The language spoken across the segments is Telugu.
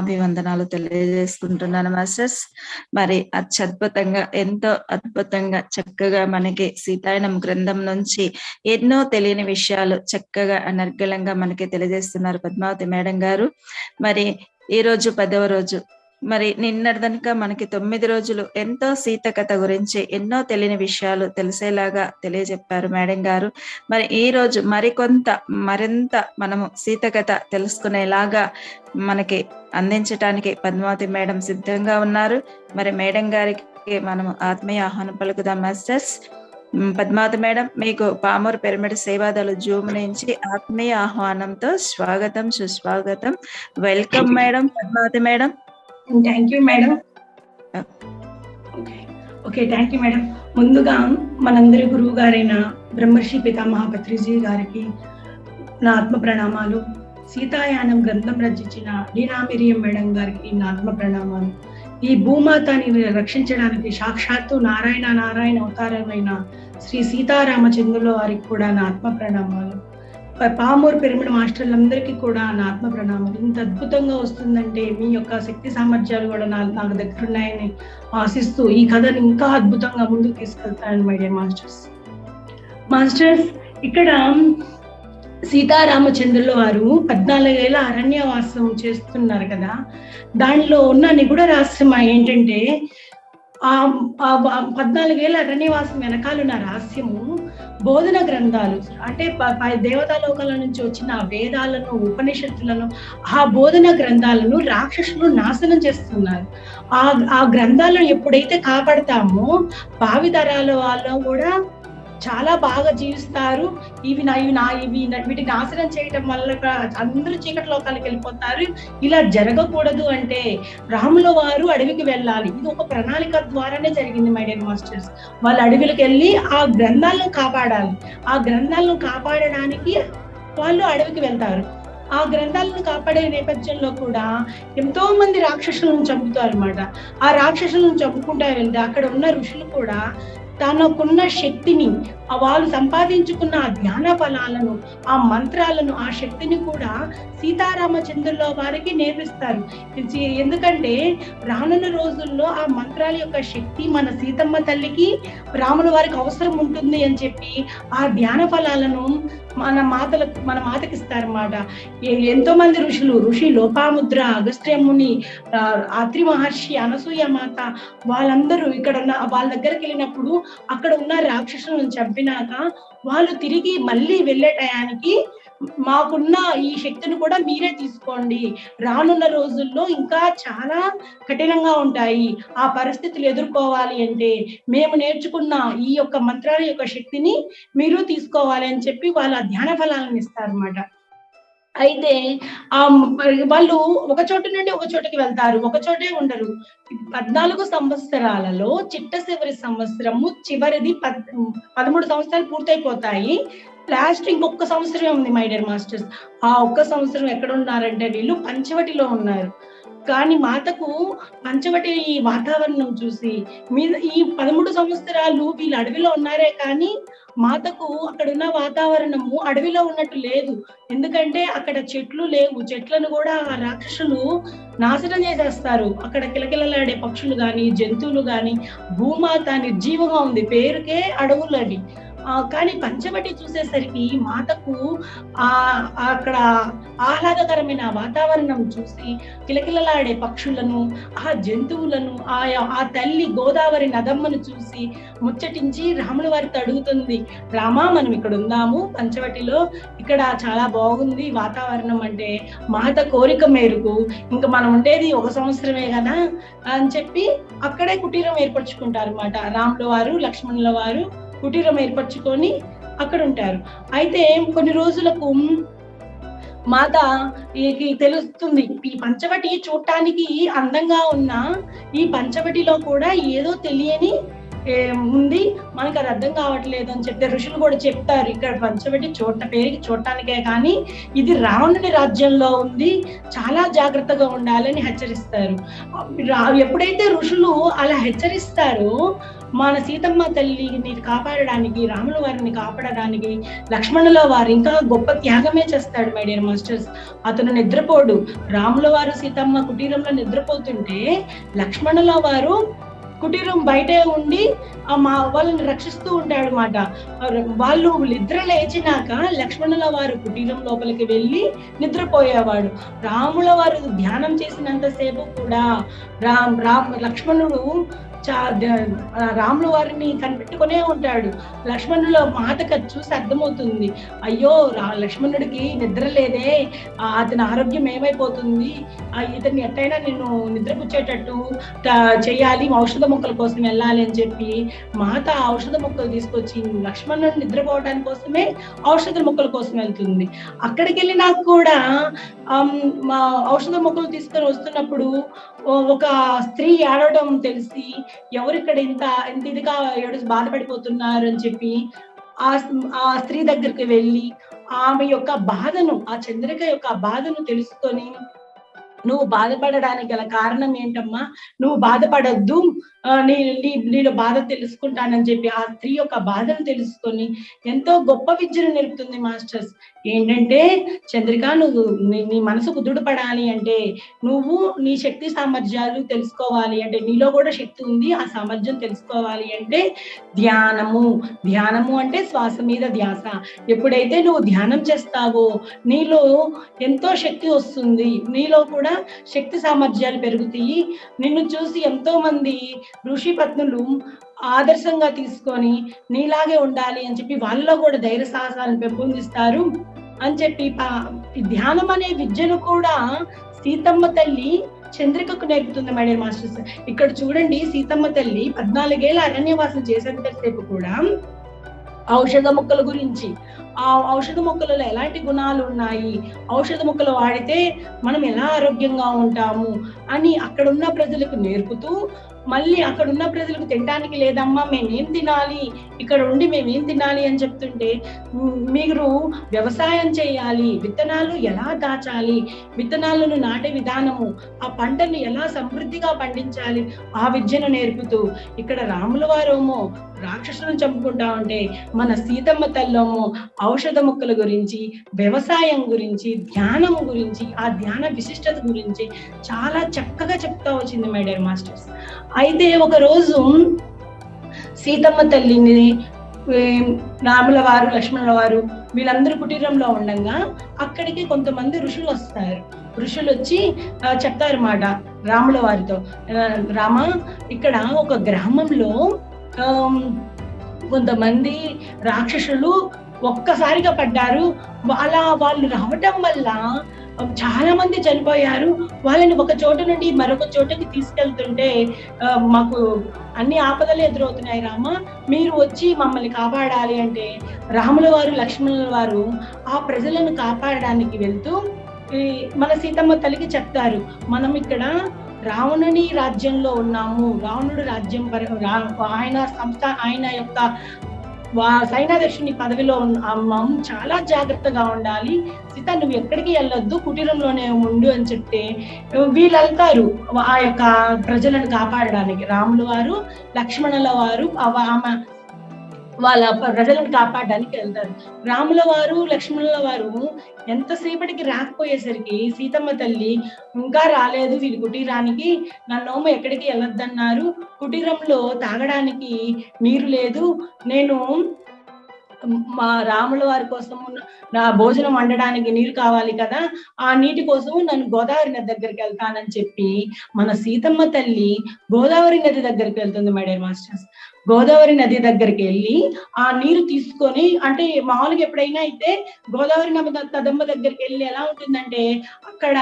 అభివందనాలు తెలియజేసుకుంటున్నాను మాస్టర్స్. మరి అత్యద్భుతంగా, ఎంతో అద్భుతంగా, చక్కగా మనకి సీతాయనం గ్రంథం నుంచి ఎన్నో తెలియని విషయాలు చక్కగా అనర్గళంగా మనకి తెలియజేస్తున్నారు పద్మావతి మేడం గారు. మరి ఈ రోజు 10వ రోజు. మరి నిన్నటిదనక మనకి 9 రోజులు ఎంతో సీత కథ గురించి ఎన్నో తెలియని విషయాలు తెలిసేలాగా తెలియజెప్పారు మేడం గారు. మరి ఈ రోజు మరింత మనము సీత కథ తెలుసుకునేలాగా మనకి అందించటానికి పద్మావతి మేడం సిద్ధంగా ఉన్నారు. మరి మేడం గారికి మనము ఆత్మీయ ఆహ్వానం పలుకుదాం మాస్టర్స్. పద్మావతి మేడం, మీకు పామూరు పిరమిడ్ సేవాదళ జూమ్ నుంచి ఆత్మీయ ఆహ్వానంతో స్వాగతం, సుస్వాగతం. Welcome madam, Padmavati madam. Thank you madam. Okay, thank you madam. ముందుగా మనందరి గురువు గారైన బ్రహ్మర్షి పితామహ పత్రిజీ గారికి నా ఆత్మ ప్రణామాలు. సీతాయానం గ్రంథం రచించిన లీనా మిరియం మేడం గారికి నా ఆత్మ ప్రణామాలు. ఈ భూమాతని రక్షించడానికి సాక్షాత్తు నారాయణ అవతారమైన శ్రీ సీతారామచంద్రుల వారికి కూడా నా ఆత్మ ప్రణామాలు. పామూరు పిరమిడ్ మాస్టర్లందరికీ కూడా నా ఆత్మ ప్రణామాలు. ఇంత అద్భుతంగా వస్తుందంటే మీ యొక్క శక్తి సామర్థ్యాలు కూడా నాకు దగ్గర ఉన్నాయని ఆశిస్తూ ఈ కథను ఇంకా అద్భుతంగా ముందుకు తీసుకెళ్తాను మై డియర్ మాస్టర్స్. ఇక్కడ సీతారామచంద్రుల వారు 14 ఏళ్ళ అరణ్యవాసం చేస్తున్నారు కదా. దానిలో ఉన్న నిగూఢ రహస్యం ఏంటంటే 14 ఏళ్ళ అరణ్యవాసం వెనకాలన్న రహస్యము బోధన గ్రంథాలు, అంటే దేవతాలోకాల నుంచి వచ్చిన వేదాలను, ఉపనిషత్తులను, ఆ బోధన గ్రంథాలను రాక్షసులు నాశనం చేస్తున్నారు. ఆ గ్రంథాలను ఎప్పుడైతే కాపాడతామో భావితరాల వాళ్ళు కూడా చాలా బాగా జీవిస్తారు. వీటిని నాశనం చేయటం వల్ల అందరూ చీకటి లోకాలకు వెళ్ళిపోతారు. ఇలా జరగకూడదు అంటే రాముల వారు అడవికి వెళ్ళాలి. ఇది ఒక ప్రణాళిక ద్వారానే జరిగింది మై డియర్ మాస్టర్స్. వాళ్ళు అడవికి వెళ్ళి ఆ గ్రంథాలను కాపాడాలి. ఆ గ్రంథాలను కాపాడడానికి వాళ్ళు అడవికి వెళ్తారు. ఆ గ్రంథాలను కాపాడే నేపథ్యంలో కూడా ఎంతో మంది రాక్షసులను చంపుతారు అన్నమాట. ఆ రాక్షసులను చంపుకుంటారు వెళ్తే అక్కడ ఉన్న ఋషులు కూడా తనకున్న శక్తిని, వాళ్ళు సంపాదించుకున్న ఆ జ్ఞాన ఫలాలను, ఆ మంత్రాలను, ఆ శక్తిని కూడా సీతారామచంద్రుల వారికి నేర్పిస్తారు. ఎందుకంటే రానున్న రోజుల్లో ఆ మంత్రాల యొక్క శక్తి మన సీతమ్మ తల్లికి, రాముల వారికి అవసరం ఉంటుంది అని చెప్పి ఆ ధ్యాన ఫలాలను మన మాతకి ఇస్తారన్నమాట. ఎంతో మంది ఋషి లోపాముద్ర, అగస్త్యముని, అత్రి మహర్షి, అనసూయ మాత, వాళ్ళందరూ ఇక్కడ వాళ్ళ దగ్గరికి వెళ్ళినప్పుడు అక్కడ ఉన్న రాక్షసులను చంపినాక వాళ్ళు తిరిగి మళ్ళీ వెళ్ళే టయానికి మాకున్న ఈ శక్తిని కూడా మీరే తీసుకోండి, రానున్న రోజుల్లో ఇంకా చాలా కఠినంగా ఉంటాయి, ఆ పరిస్థితులు ఎదుర్కోవాలి అంటే మేము నేర్చుకున్న ఈ యొక్క మంత్రాల యొక్క శక్తిని మీరు తీసుకోవాలి అని చెప్పి వాళ్ళ ధ్యాన ఫలాలను ఇస్తారన్నమాట. అయితే వాళ్ళు ఒక చోటు నుండి ఒక చోటుకి వెళ్తారు, ఒక చోటే ఉండరు. 14 సంవత్సరాలలో చిట్ట చివరి సంవత్సరము చివరిది 13 సంవత్సరాలు పూర్తయిపోతాయి. లాస్ట్ ఇంకొక సంవత్సరం ఉంది మై డియర్ మాస్టర్స్. ఆ ఒక్క సంవత్సరం ఎక్కడ ఉన్నారంటే వీళ్ళు పంచవటిలో ఉన్నారు. కానీ మాతకు పంచవటి వాతావరణం చూసి ఈ 13 సంవత్సరాలు వీళ్ళు అడవిలో ఉన్నారే కానీ మాతకు అక్కడ ఉన్న వాతావరణము అడవిలో ఉన్నట్టు లేదు. ఎందుకంటే అక్కడ చెట్లు లేవు. చెట్లను కూడా ఆ రాక్షసులు నాశనం చేసేస్తారు. అక్కడ కిలకిలలాడే పక్షులు గాని, జంతువులు గాని, భూమాత నిర్జీవంగా ఉంది, పేరుకే అడవులు అవి. కానీ పంచవటి చూసేసరికి మాతకు అక్కడ ఆహ్లాదకరమైన వాతావరణం చూసి కిలకిలలాడే పక్షులను, ఆ జంతువులను, ఆ తల్లి గోదావరి నదమ్మను చూసి ముచ్చటించి రాముల వారితో అడుగుతుంది, రామా మనం ఇక్కడ ఉందాము పంచవటిలో, ఇక్కడ చాలా బాగుంది వాతావరణం అంటే. మాత కోరిక మేరకు ఇంకా మనం ఉండేది 1 సంవత్సరమే కదా అని చెప్పి అక్కడే కుటీరం ఏర్పరచుకుంటారు అన్నమాట. రాముల వారు, లక్ష్మణుల వారు కుటీరం ఏర్పరచుకొని అక్కడ ఉంటారు. అయితే కొన్ని రోజులకు మాత తెలుస్తుంది, ఈ పంచవటి చూడటానికి అందంగా ఉన్న ఈ పంచవటిలో కూడా ఏదో తెలియని ఉంది, మనకు అది అర్థం కావట్లేదు అని చెప్తే ఋషులు కూడా చెప్తారు, ఇక్కడ పంచబెట్టి పేరుకి చూడటానికే కానీ ఇది రావణుని రాజ్యంలో ఉంది, చాలా జాగ్రత్తగా ఉండాలని హెచ్చరిస్తారు. ఎప్పుడైతే ఋషులు అలా హెచ్చరిస్తారో మన సీతమ్మ తల్లిని కాపాడడానికి, రాముల వారిని కాపాడడానికి లక్ష్మణుల వారు ఇంకా గొప్ప త్యాగమే చేస్తాడు మై డియర్ మాస్టర్స్. అతను నిద్రపోడు. రాముల వారు సీతమ్మ కుటీరంలో నిద్రపోతుంటే లక్ష్మణుల వారు కుటీరం బయటే ఉండి వాళ్ళని రక్షిస్తూ ఉంటాడు అన్నమాట. వాళ్ళు నిద్ర లేచినాక లక్ష్మణుల వారు కుటీరం లోపలికి వెళ్ళి నిద్రపోయేవాడు. రాముల వారు ధ్యానం చేసినంతసేపు కూడా లక్ష్మణుడు రాముల వారిని కనిపెట్టుకునే ఉంటాడు. లక్ష్మణుల మాటకు చూసి అర్థమవుతుంది, అయ్యో లక్ష్మణుడికి నిద్ర లేదే, అతని ఆరోగ్యం ఏమైపోతుంది, ఇతన్ని ఎట్టయినా నేను నిద్రపుచ్చేటట్టు చేయాలి, ఔషధ మొక్కల కోసం వెళ్ళాలి అని చెప్పి మాత ఔషధ మొక్కలు తీసుకొచ్చి లక్ష్మణుడు నిద్రపోవడానికి కోసమే ఔషధ మొక్కల కోసం వెళ్తుంది. అక్కడికి వెళ్ళినా కూడా ఔషధ మొక్కలు తీసుకొని వస్తున్నప్పుడు ఒక స్త్రీ ఏడవడం తెలిసి ఎవరిక్కడ ఇంత ఇదిగా బాధపడిపోతున్నారు అని చెప్పి ఆ స్త్రీ దగ్గరికి వెళ్ళి ఆమె యొక్క బాధను, ఆ చంద్రిక యొక్క బాధను తెలుసుకొని, నువ్వు బాధపడడానికి గల కారణం ఏంటమ్మా, నువ్వు బాధపడద్దు, నీలో బాధ తెలుసుకుంటానని చెప్పి ఆ స్త్రీ యొక్క బాధను తెలుసుకొని ఎంతో గొప్ప విద్యను నేర్పుతుంది మాస్టర్స్. ఏంటంటే చంద్రిక, నువ్వు నీ మనసు కుదుటపడాలి అంటే, నువ్వు నీ శక్తి సామర్థ్యాలు తెలుసుకోవాలి అంటే, నీలో కూడా శక్తి ఉంది, ఆ సామర్థ్యం తెలుసుకోవాలి అంటే ధ్యానము అంటే శ్వాస మీద ధ్యాస. ఎప్పుడైతే నువ్వు ధ్యానం చేస్తావో నీలో ఎంతో శక్తి వస్తుంది, నీలో కూడా శక్తి సామర్థ్యాలు పెరుగుతాయి. నిన్ను చూసి ఎంతో మంది ఋషి పత్నులు ఆదర్శంగా తీసుకొని నీలాగే ఉండాలి అని చెప్పి వాళ్ళలో కూడా ధైర్య సాహసాలను పెంపొందిస్తారు అని చెప్పి ధ్యానం అనే విద్యను కూడా సీతమ్మ తల్లి చంద్రికకు నేర్పుతుంది మై డియర్ మాస్టర్స్. ఇక్కడ చూడండి, సీతమ్మ తల్లి 14 ఏళ్ళ అరణ్యవాసం చేసేంతసేపు కూడా ఔషధ మొక్కల గురించి, ఆ ఔషధ మొక్కలలో ఎలాంటి గుణాలు ఉన్నాయి, ఔషధ మొక్కలు వాడితే మనం ఎలా ఆరోగ్యంగా ఉంటాము అని అక్కడున్న ప్రజలకు నేర్పుతూ, మళ్ళీ అక్కడున్న ప్రజలకు తినడానికి లేదమ్మా, మేమేం తినాలి, ఇక్కడ ఉండి మేమేం తినాలి అని చెప్తుంటే, మీరు వ్యవసాయం చేయాలి, విత్తనాలు ఎలా దాచాలి, విత్తనాలను నాటే విధానము, ఆ పంటను ఎలా సమృద్ధిగా పండించాలి, ఆ విద్యను నేర్పుతూ, ఇక్కడ రాముల వారేమో రాక్షసులను చంపుకుంటా ఉంటే మన సీతమ్మ తల్లేమో ఔషధ మొక్కల గురించి, వ్యవసాయం గురించి, ధ్యానం గురించి, ఆ ధ్యాన విశిష్టత గురించి చాలా చక్కగా చెప్తా వచ్చింది మై డియర్ మాస్టర్స్. అయితే ఒక రోజు సీతమ్మ తల్లిని రాముల వారు, లక్ష్మణుల వారు వీళ్ళందరూ కుటీరంలో ఉండగా అక్కడికి కొంతమంది ఋషులు వస్తారు. ఋషులు వచ్చి చెప్తారన్నమాట రాముల వారితో, రామ, ఇక్కడ ఒక గ్రామంలో కొంతమంది రాక్షసులు ఒక్కసారిగా పడ్డారు, వాళ్ళు రావటం వల్ల చాలా మంది చనిపోయారు, వాళ్ళని ఒక చోట నుండి మరొక చోటకి తీసుకెళ్తుంటే మాకు అన్ని ఆపదలు ఎదురవుతున్నాయి రామ, మీరు వచ్చి మమ్మల్ని కాపాడాలి అంటే రాముల వారు, లక్ష్మణుల వారు ఆ ప్రజలను కాపాడడానికి వెళ్తూ మన సీతమ్మ తల్లికి చెప్తారు, మనం ఇక్కడ రావణుని రాజ్యంలో ఉన్నాము, రావణుడు రాజ్యం ఆయన యొక్క సైనాధ్యక్షుని పదవిలో ఉన్నాము, చాలా జాగ్రత్తగా ఉండాలి, సీత నువ్వు ఎక్కడికి వెళ్ళొద్దు, కుటీరంలోనే ఉండు అని చెప్తే వీళ్ళు వెళ్తారు ఆ యొక్క ప్రజలను కాపాడడానికి. రాముల వారు, లక్ష్మణుల వారు ఆమె వాళ్ళ ప్రజలను కాపాడడానికి వెళ్తారు. రాముల వారు, లక్ష్మణుల వారు ఎంతసేపటికి రాకపోయేసరికి సీతమ్మ తల్లి, ఇంకా రాలేదు వీరి కుటీరానికి, నన్ను ఎక్కడికి వెళ్ళొద్దన్నారు, కుటీరంలో తాగడానికి నీరు లేదు, నేను మా రాముల వారి కోసము నా భోజనం వండడానికి నీరు కావాలి కదా, ఆ నీటి కోసము నన్ను గోదావరి నది దగ్గరికి వెళ్తానని చెప్పి మన సీతమ్మ తల్లి గోదావరి నది దగ్గరికి వెళ్తుంది మై డియర్ మాస్టర్స్. గోదావరి నది దగ్గరికి వెళ్ళి ఆ నీరు తీసుకొని, అంటే మామూలుగా ఎప్పుడైనా అయితే గోదావరి నదమ్మ దగ్గరికి వెళ్ళి ఎలా ఉంటుందంటే అక్కడ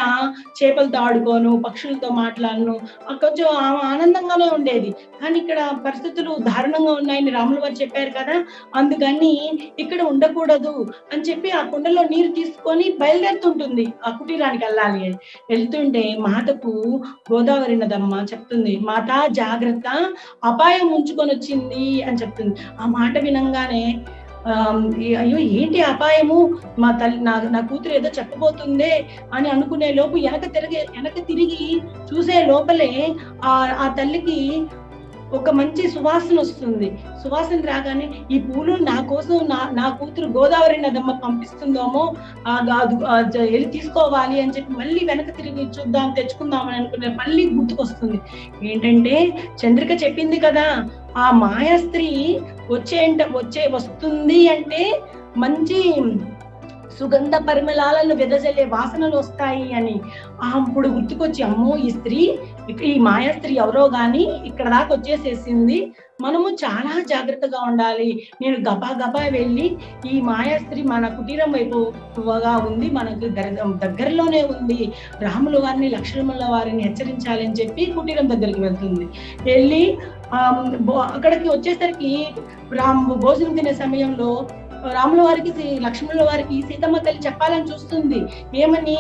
చేపలతో ఆడుకోను, పక్షులతో మాట్లాడను, కొంచెం ఆనందంగానే ఉండేది. కానీ ఇక్కడ పరిస్థితులు దారుణంగా ఉన్నాయని రాముల వారు చెప్పారు కదా, అందుకని ఇక్కడ ఉండకూడదు అని చెప్పి ఆ కుండలో నీరు తీసుకొని బయలుదేరుతుంటుంది ఆ కుటీరానికి వెళ్ళాలి అని. వెళ్తుంటే మాతకు గోదావరి నదమ్మ చెప్తుంది, మాత జాగ్రత్త, అపాయం ఉంచుకొని వచ్చింది వచ్చింది అని చెప్తుంది. ఆ మాట వినంగానే అయ్యో ఏంటి అపాయము, మా తల్లి నా కూతురు ఏదో చెప్పబోతుందే అని అనుకునే లోపు వెనక తిరిగి చూసే లోపలే ఆ తల్లికి ఒక మంచి సువాసన వస్తుంది. సువాసన రాగానే ఈ పూలు నా కోసం నా కూతురు గోదావరి నదమ్మ పంపిస్తుందేమో, వెళ్ళి తీసుకోవాలి అని చెప్పి మళ్ళీ వెనక తిరిగి తెచ్చుకుందాం అని అనుకునే మళ్ళీ గుర్తుకొస్తుంది. ఏంటంటే చంద్రిక చెప్పింది కదా, ఆ మాయా స్త్రీ వస్తుంది అంటే మంచి సుగంధ పరిమళాలను వెదజల్లే వాసనలు వస్తాయి అని. అప్పుడు గుర్తుకొచ్చి, అమ్మో ఈ మాయా స్త్రీ ఎవరో గాని ఇక్కడ దాకా వచ్చేసేసింది, మనము చాలా జాగ్రత్తగా ఉండాలి. నేను గబా వెళ్ళి ఈ మాయా స్త్రీ మన కుటీరం వైపుగా ఉంది, మనకు దగ్గరలోనే ఉంది, రాముల వారిని లక్ష్మణుల వారిని హెచ్చరించాలి అని చెప్పి కుటీరం దగ్గరికి వెళ్తుంది. వెళ్ళి అక్కడికి వచ్చేసరికి భోజనం తినే సమయంలో రాముల వారికి లక్ష్మణుల వారికి సీతమ్మ తల్లి చెప్పాలని చూస్తుంది. ఏమని,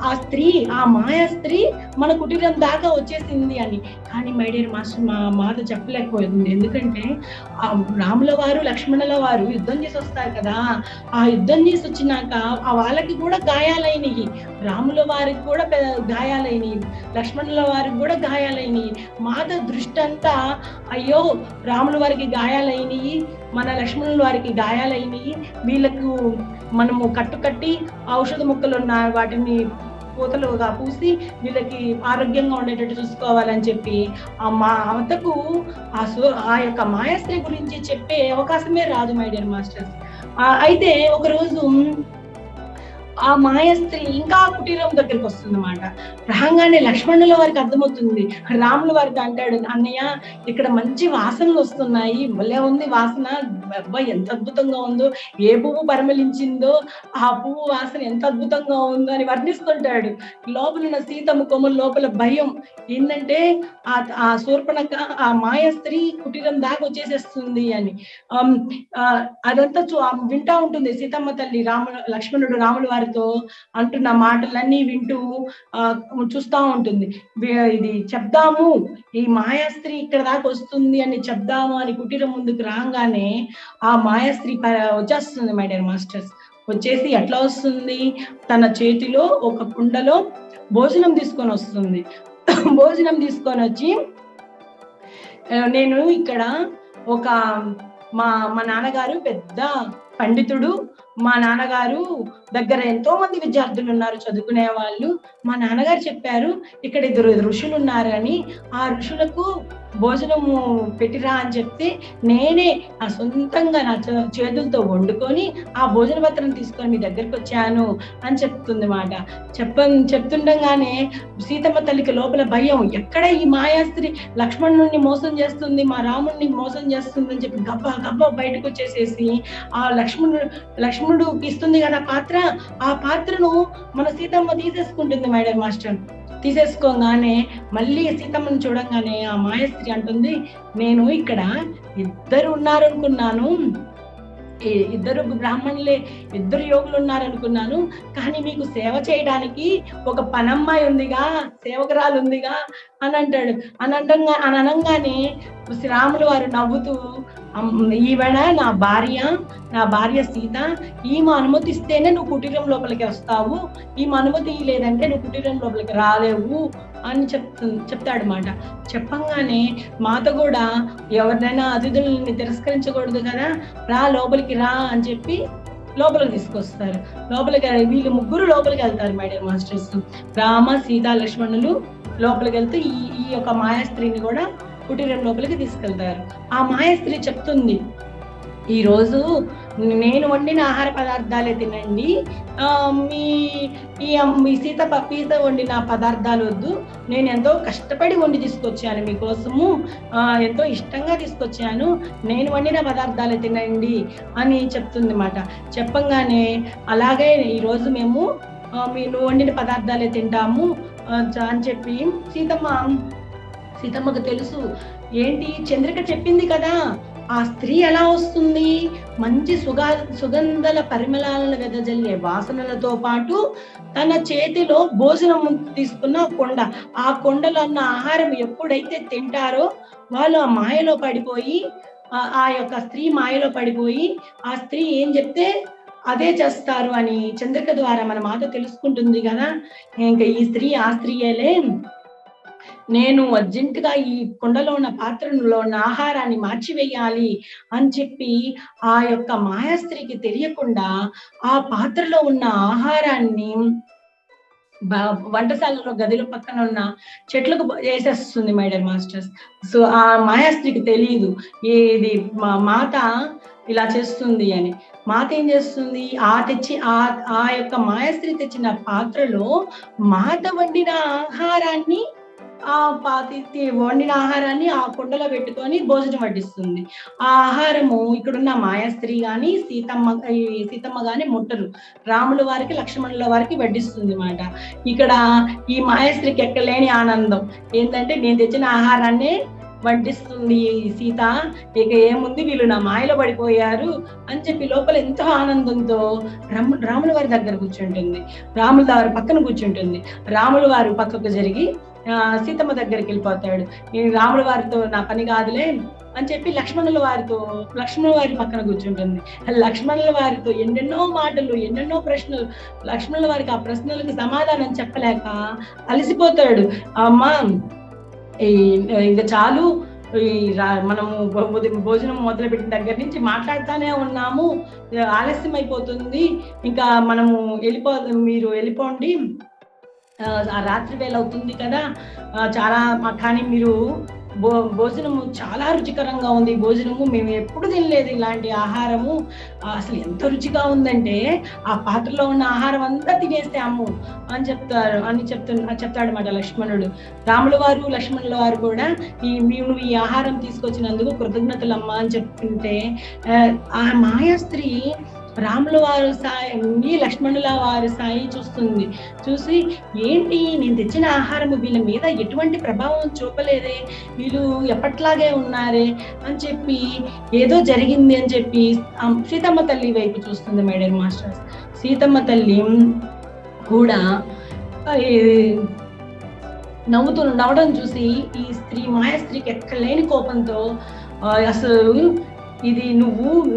ఆ స్త్రీ, ఆ మాయా స్త్రీ మన కుటీరం దాకా వచ్చేసింది అని. కానీ మై డియర్ మాస్టర్, మా మాత చెప్పలేకపోయింది. ఎందుకంటే ఆ రాముల వారు లక్ష్మణుల వారు యుద్ధం చేసి వస్తారు కదా, ఆ యుద్ధం చేసి వచ్చినాక వాళ్ళకి కూడా గాయాలైనవి, రాముల వారికి కూడా గాయాలైనవి, లక్ష్మణుల వారికి కూడా గాయాలైనవి. మాత దృష్టి అంతా అయ్యో రాముల వారికి గాయాలైనవి, మన లక్ష్మణుల వారికి గాయాలైనవి, వీళ్ళకు మనము కట్టుకట్టి ఔషధ మొక్కలు ఉన్న వాటిని పూతలుగా పూసి వీళ్ళకి ఆరోగ్యంగా ఉండేటట్టు చూసుకోవాలని చెప్పి ఆ మాతకు ఆ యొక్క మాయాస్త్రీ గురించి చెప్పే అవకాశమే రాదు మై డియర్ మాస్టర్స్. అయితే ఒకరోజు ఆ మాయాస్త్రీ ఇంకా కుటీరం దగ్గరికి వస్తుంది అన్నమాట. రాగానే లక్ష్మణుల వారికి అర్థమవుతుంది. రాముల వారికి అంటాడు, అన్నయ్య ఇక్కడ మంచి వాసనలు వస్తున్నాయి, భలే ఉంది వాసన, అబ్బాయి ఎంత అద్భుతంగా ఉందో, ఏ పువ్వు పరిమళించిందో ఆ పువ్వు వాసన ఎంత అద్భుతంగా ఉందో అని వర్ణిస్తుంటాడు. లోపల ఉన్న సీతమ్మ కొమ్మల లోపల భయం ఏంటంటే ఆ శూర్పణఖ, ఆ మాయాస్త్రీ కుటీరం దాకా వచ్చేసేస్తుంది అని. అదంతా వింటా ఉంటుంది సీతమ్మ తల్లి. లక్ష్మణుడు రాముల వారి అంటున్న మాటలన్నీ వింటూ చూస్తా ఉంటుంది. ఇది చెప్దాము, ఈ మాయాస్త్రీ ఇక్కడ దాకా వస్తుంది అని చెప్దాము అని కుటీరం ముందుకు రాగానే ఆ మాయాస్త్రీ వచ్చేస్తుంది మై డియర్ మాస్టర్స్. వచ్చేసి ఎట్లా వస్తుంది, తన చేతిలో ఒక కుండలో భోజనం తీసుకొని వస్తుంది. భోజనం తీసుకొని వచ్చి, నేను ఇక్కడ మా నాన్నగారు పెద్ద పండితుడు, మా నాన్నగారు దగ్గర ఎంతో మంది విద్యార్థులు ఉన్నారు, చదువుకునే వాళ్ళు. మా నాన్నగారు చెప్పారు ఇక్కడ 2 ఋషులు ఉన్నారని, ఆ ఋషులకు భోజనము పెట్టిరా అని చెప్తే నేనే నా సొంతంగా నా చేతులతో వండుకొని ఆ భోజన పత్రం తీసుకొని మీ దగ్గరికి వచ్చాను అని చెప్తుంది మాట. చెప్తుండగానే సీతమ్మ తల్లికి లోపల భయం, ఎక్కడ ఈ మాయాస్త్రీ లక్ష్మణుడిని మోసం చేస్తుంది, మా రాముడిని మోసం చేస్తుంది అని చెప్పి గబ్బా బయటకు వచ్చేసేసి ఆ లక్ష్మణుడు ఇస్తుంది కదా పాత్ర, ఆ పాత్రను మన సీతమ్మ తీసేసుకుంటుంది మై డియర్ మాస్టర్. తీసేసుకోగానే మళ్ళీ సీతమ్మని చూడంగానే ఆ మాయాస్త్రీ అంటుంది, నేను ఇక్కడ 2 ఉన్నారనుకున్నాను, 2 బ్రాహ్మణులే, 2 యోగులు ఉన్నారనుకున్నాను, కానీ మీకు సేవ చేయడానికి ఒక పనమ్మాయి ఉందిగా, సేవకురాలు ఉందిగా అని అంటాడు. అని అనగానే శ్రీరాముల వారు నవ్వుతూ, ఈవిడ నా భార్య సీత, ఈమె అనుమతిస్తేనే నువ్వు కుటీరం లోపలికి వస్తావు, ఈమె అనుమతి లేదంటే నువ్వు కుటీరం లోపలికి రాలేవు అని చెప్తాడు మాట. చెప్పంగానే మాత కూడా ఎవరినైనా అతిథుల్ని తిరస్కరించకూడదు కదా, లోపలికి రా అని చెప్పి లోపలికి తీసుకొస్తారు. వీళ్ళు 3 లోపలికి వెళ్తారు my dear masters. Rama, Sita, లక్ష్మణులు లోపలికి వెళ్తూ ఈ యొక్క మాయాస్త్రీని కూడా కుటీరం లోపలికి తీసుకెళ్తారు. ఆ మాయాస్త్రీ చెప్తుంది, ఈ రోజు నేను వండిన ఆహార పదార్థాలే తినండి, మీ సీత వండిన పదార్థాలు వద్దు, నేను ఎంతో కష్టపడి వండి తీసుకొచ్చాను మీకోసము, ఎంతో ఇష్టంగా తీసుకొచ్చాను, నేను వండిన పదార్థాలే తినండి అని చెప్తుంది మాట. చెప్పంగానే అలాగే ఈరోజు మేము నువ్వు వండిన పదార్థాలే తింటాము అని చెప్పి సీతమ్మకు తెలుసు. ఏంటి, చంద్రిక చెప్పింది కదా ఆ స్త్రీ ఎలా వస్తుంది? మంచి సుగంధల పరిమళాలను వెదజల్లే వాసనలతో పాటు తన చేతిలో భోజనం తీసుకున్న కొండ. ఆ కొండలో ఉన్న ఆహారం ఎప్పుడైతే తింటారో వాళ్ళు ఆ మాయలో పడిపోయి, ఆ యొక్క స్త్రీ మాయలో పడిపోయి, ఆ స్త్రీ ఏం చెప్తే అదే చేస్తారు అని చంద్రిక ద్వారా మన మాత తెలుసుకుంటుంది కదా. ఇంకా ఈ స్త్రీ ఆ స్త్రీయేలే, నేను అర్జెంటుగా ఈ కుండలో ఉన్న పాత్రలో ఉన్న ఆహారాన్ని మార్చివేయాలి అని చెప్పి ఆ యొక్క మాయాస్త్రికి తెలియకుండా ఆ పాత్రలో ఉన్న ఆహారాన్ని వంటశాలలో గదిలో పక్కన ఉన్న చెట్లకు వేసేస్తుంది మై డియర్ మాస్టర్స్. సో ఆ మాయాస్త్రికి తెలియదు ఇది మాత ఇలా చేస్తుంది అని. మాత ఏం చేస్తుంది, ఆ యొక్క మాయాస్త్రి తెచ్చిన పాత్రలో మాత వండిన ఆహారాన్ని వండిన ఆహారాన్ని ఆ కుండలో పెట్టుకొని భోజనం వడ్డిస్తుంది. ఆ ఆహారము ఇక్కడున్న మాయాస్త్రి గాని సీతమ్మ గాని ముట్టరు. రాముల వారికి లక్ష్మణుల వారికి వడ్డిస్తుంది మాట. ఇక్కడ ఈ మాయాస్త్రికి ఎక్కలేని ఆనందం ఏంటంటే, నేను తెచ్చిన ఆహారాన్ని వడ్డిస్తుంది సీత, ఇక ఏముంది వీళ్ళు నా మాయలో పడిపోయారు అని చెప్పి లోపల ఎంతో ఆనందంతో రాముల వారి దగ్గర కూర్చుంటుంది. రాముల వారి పక్కన కూర్చుంటుంది. రాముల వారి పక్కకు జరిగి సీతమ్మ దగ్గరికి వెళ్ళిపోతాడు. నేను రాముల వారితో నా పని కాదులే అని చెప్పి లక్ష్మణుల వారి పక్కన కూర్చుంటుంది. లక్ష్మణుల వారితో ఎన్నెన్నో మాటలు, ఎన్నెన్నో ప్రశ్నలు. లక్ష్మణుల వారికి ఆ ప్రశ్నలకు సమాధానం చెప్పలేక అలసిపోతాడు. అమ్మా ఇక చాలు, మనము భోజనం మొదలు పెట్టిన దగ్గర నుంచి మాట్లాడుతానే ఉన్నాము, ఆలస్యం అయిపోతుంది, ఇంకా మనము మీరు వెళ్ళిపోండి, ఆ రాత్రి వేళ అవుతుంది కదా, చాలా కానీ మీరు భోజనము చాలా రుచికరంగా ఉంది, భోజనము మేము ఎప్పుడు తినలేదు ఇలాంటి ఆహారము, అసలు ఎంత రుచిగా ఉందంటే ఆ పాత్రలో ఉన్న ఆహారం అంతా తినేసాము అని చెప్తాడు మాట లక్ష్మణుడు. రాముల వారు లక్ష్మణుల వారు కూడా నువ్వు ఈ ఆహారం తీసుకొచ్చినందుకు కృతజ్ఞతలమ్మా అని చెప్తుంటే, ఆ మాయాస్త్రి రాముల వారి సాయి లక్ష్మణుల వారి సాయి చూసి ఏంటి నేను తెచ్చిన ఆహారము వీళ్ళ మీద ఎటువంటి ప్రభావం చూపలేదే, వీళ్ళు ఎప్పట్లాగే ఉన్నారే అని చెప్పి ఏదో జరిగింది అని చెప్పి సీతమ్మ తల్లి వైపు చూస్తుంది మై డియర్ మాస్టర్స్. సీతమ్మ తల్లి కూడా నవ్వడం చూసి ఈ మాయాస్త్రికి ఎక్కలేని కోపంతో, అసలు ఇది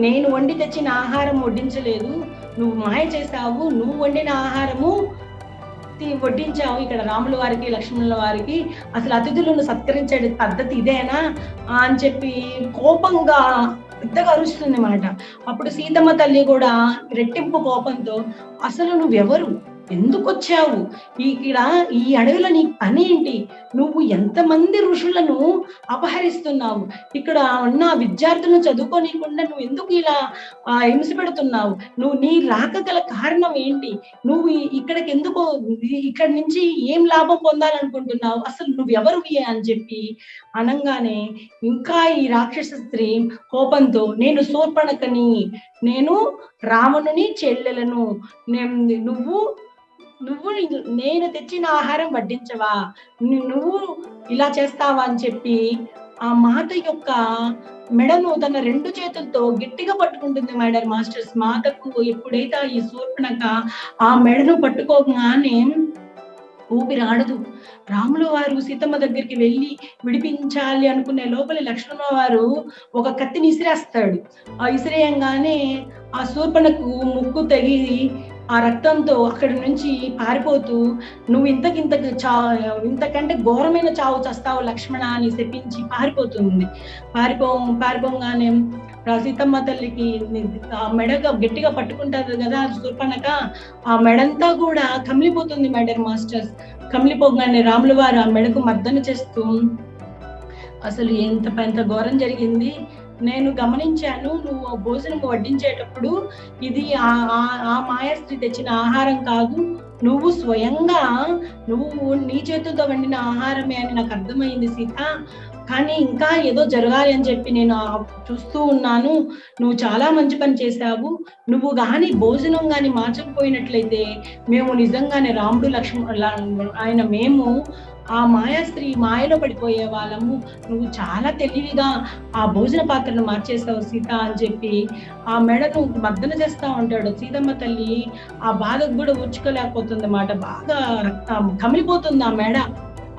నేను వండి తెచ్చిన ఆహారం వడ్డించలేదు, నువ్వు మాయ చేసావు, నువ్వు వండిన ఆహారము వడ్డించావు ఇక్కడ రాముల వారికి లక్ష్మణుల వారికి, అసలు అతిథులను సత్కరించే పద్ధతి ఇదేనా అని చెప్పి కోపంగా పెద్దగా అరుస్తుంది మాట. అప్పుడు సీతమ్మ తల్లి కూడా రెట్టింపు కోపంతో, అసలు నువ్వెవరు, ఎందుకు వచ్చావు ఇక్కడ ఈ అడవిలో, నీ పని ఏంటి, నువ్వు ఎంతమంది ఋషులను అపహరిస్తున్నావు, ఇక్కడ ఉన్న విద్యార్థులను చదువుకోనీయకుండా నువ్వు ఎందుకు ఇలా హింస పెడుతున్నావు, నీ రాక గల కారణం ఏంటి, నువ్వు ఇక్కడికి ఎందుకు, ఇక్కడి నుంచి ఏం లాభం పొందాలనుకుంటున్నావు, అసలు నువ్వెవరు అని చెప్పి అనంగానే ఇంకా ఈ రాక్షస స్త్రీ కోపంతో, నేను శూర్పణఖని, నేను రావణుని చెల్లెలను, నువ్వు నేను తెచ్చిన ఆహారం వడ్డించవా, నువ్వు ఇలా చేస్తావా అని చెప్పి ఆ మాత యొక్క మెడను తన 2 చేతులతో గట్టిగా పట్టుకుంటుంది మై డియర్ మాస్టర్స్. మాతకు ఎప్పుడైతే ఈ శూర్పణఖ ఆ మెడను పట్టుకోగానే ఊపిరి ఆడదు. రాముల వారు సీతమ్మ దగ్గరికి వెళ్ళి విడిపించాలి అనుకునే లోపలి లక్ష్మణ వారు ఒక కత్తిని ఇసిరేస్తాడు. ఆ ఇసిరేయంగానే ఆ శూర్పణకు ముక్కు తగి ఆ రక్తంతో అక్కడి నుంచి పారిపోతూ, నువ్వు ఇంతకంటే ఘోరమైన చావు చస్తావు లక్ష్మణ అని శపించి పారిపోగానే సీతమ్మ తల్లికి ఆ మెడగా గట్టిగా పట్టుకుంటారు కదా శూర్పణఖ, ఆ మెడంతా కూడా కమిలిపోతుంది మై డియర్ మాస్టర్స్. కమిలిపోగానే రాముల వారు ఆ మెడకు మర్దన చేస్తూ, అసలు ఎంత ఘోరం జరిగింది, నేను గమనించాను, నువ్వు భోజనం వడ్డించేటప్పుడు ఇది ఆ మాయాస్త్రి తెచ్చిన ఆహారం కాదు, నువ్వు స్వయంగా నీ చేతులతో వండిన ఆహారమే అని నాకు అర్థమైంది సీత, కానీ ఇంకా ఏదో జరగాలి అని చెప్పి నేను చూస్తూ ఉన్నాను, నువ్వు చాలా మంచి పని చేశావు, నువ్వు కానీ భోజనం కానీ మార్చకపోయినట్లయితే మేము నిజంగానే రాముడు లక్ష్మణుడు మేము ఆ మాయా స్త్రీ మాయలో పడిపోయే వాళ్ళము, నువ్వు చాలా తెలివిగా ఆ భోజన పాత్రను మార్చేసావు సీత అని చెప్పి ఆ మెడను మర్దన చేస్తా ఉంటాడు. సీతమ్మ తల్లి ఆ బాధకు కూడా ఊర్చుకోలేకపోతుంది అన్నమాట. బాగా రక్తం కమిలిపోతుంది ఆ మెడ,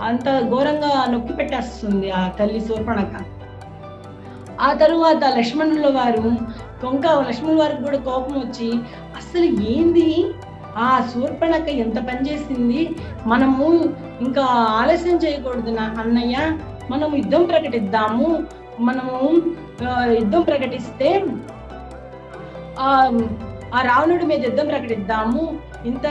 అంత ఘోరంగా నొక్కి పెట్టేస్తుంది ఆ తల్లి శూర్పణఖ. ఆ తరువాత లక్ష్మణుల వారు లక్ష్మణుల వారికి కూడా కోపం వచ్చి, అసలు ఏంది ఆ శూర్పణఖ ఎంత పనిచేసింది, మనము ఇంకా ఆలస్యం చేయకూడదు అన్నయ్య, మనము యుద్ధం ప్రకటిద్దాము, మనము యుద్ధం ప్రకటిస్తే ఆ రావణుడి మీద యుద్ధం ప్రకటిద్దాము, ఇంత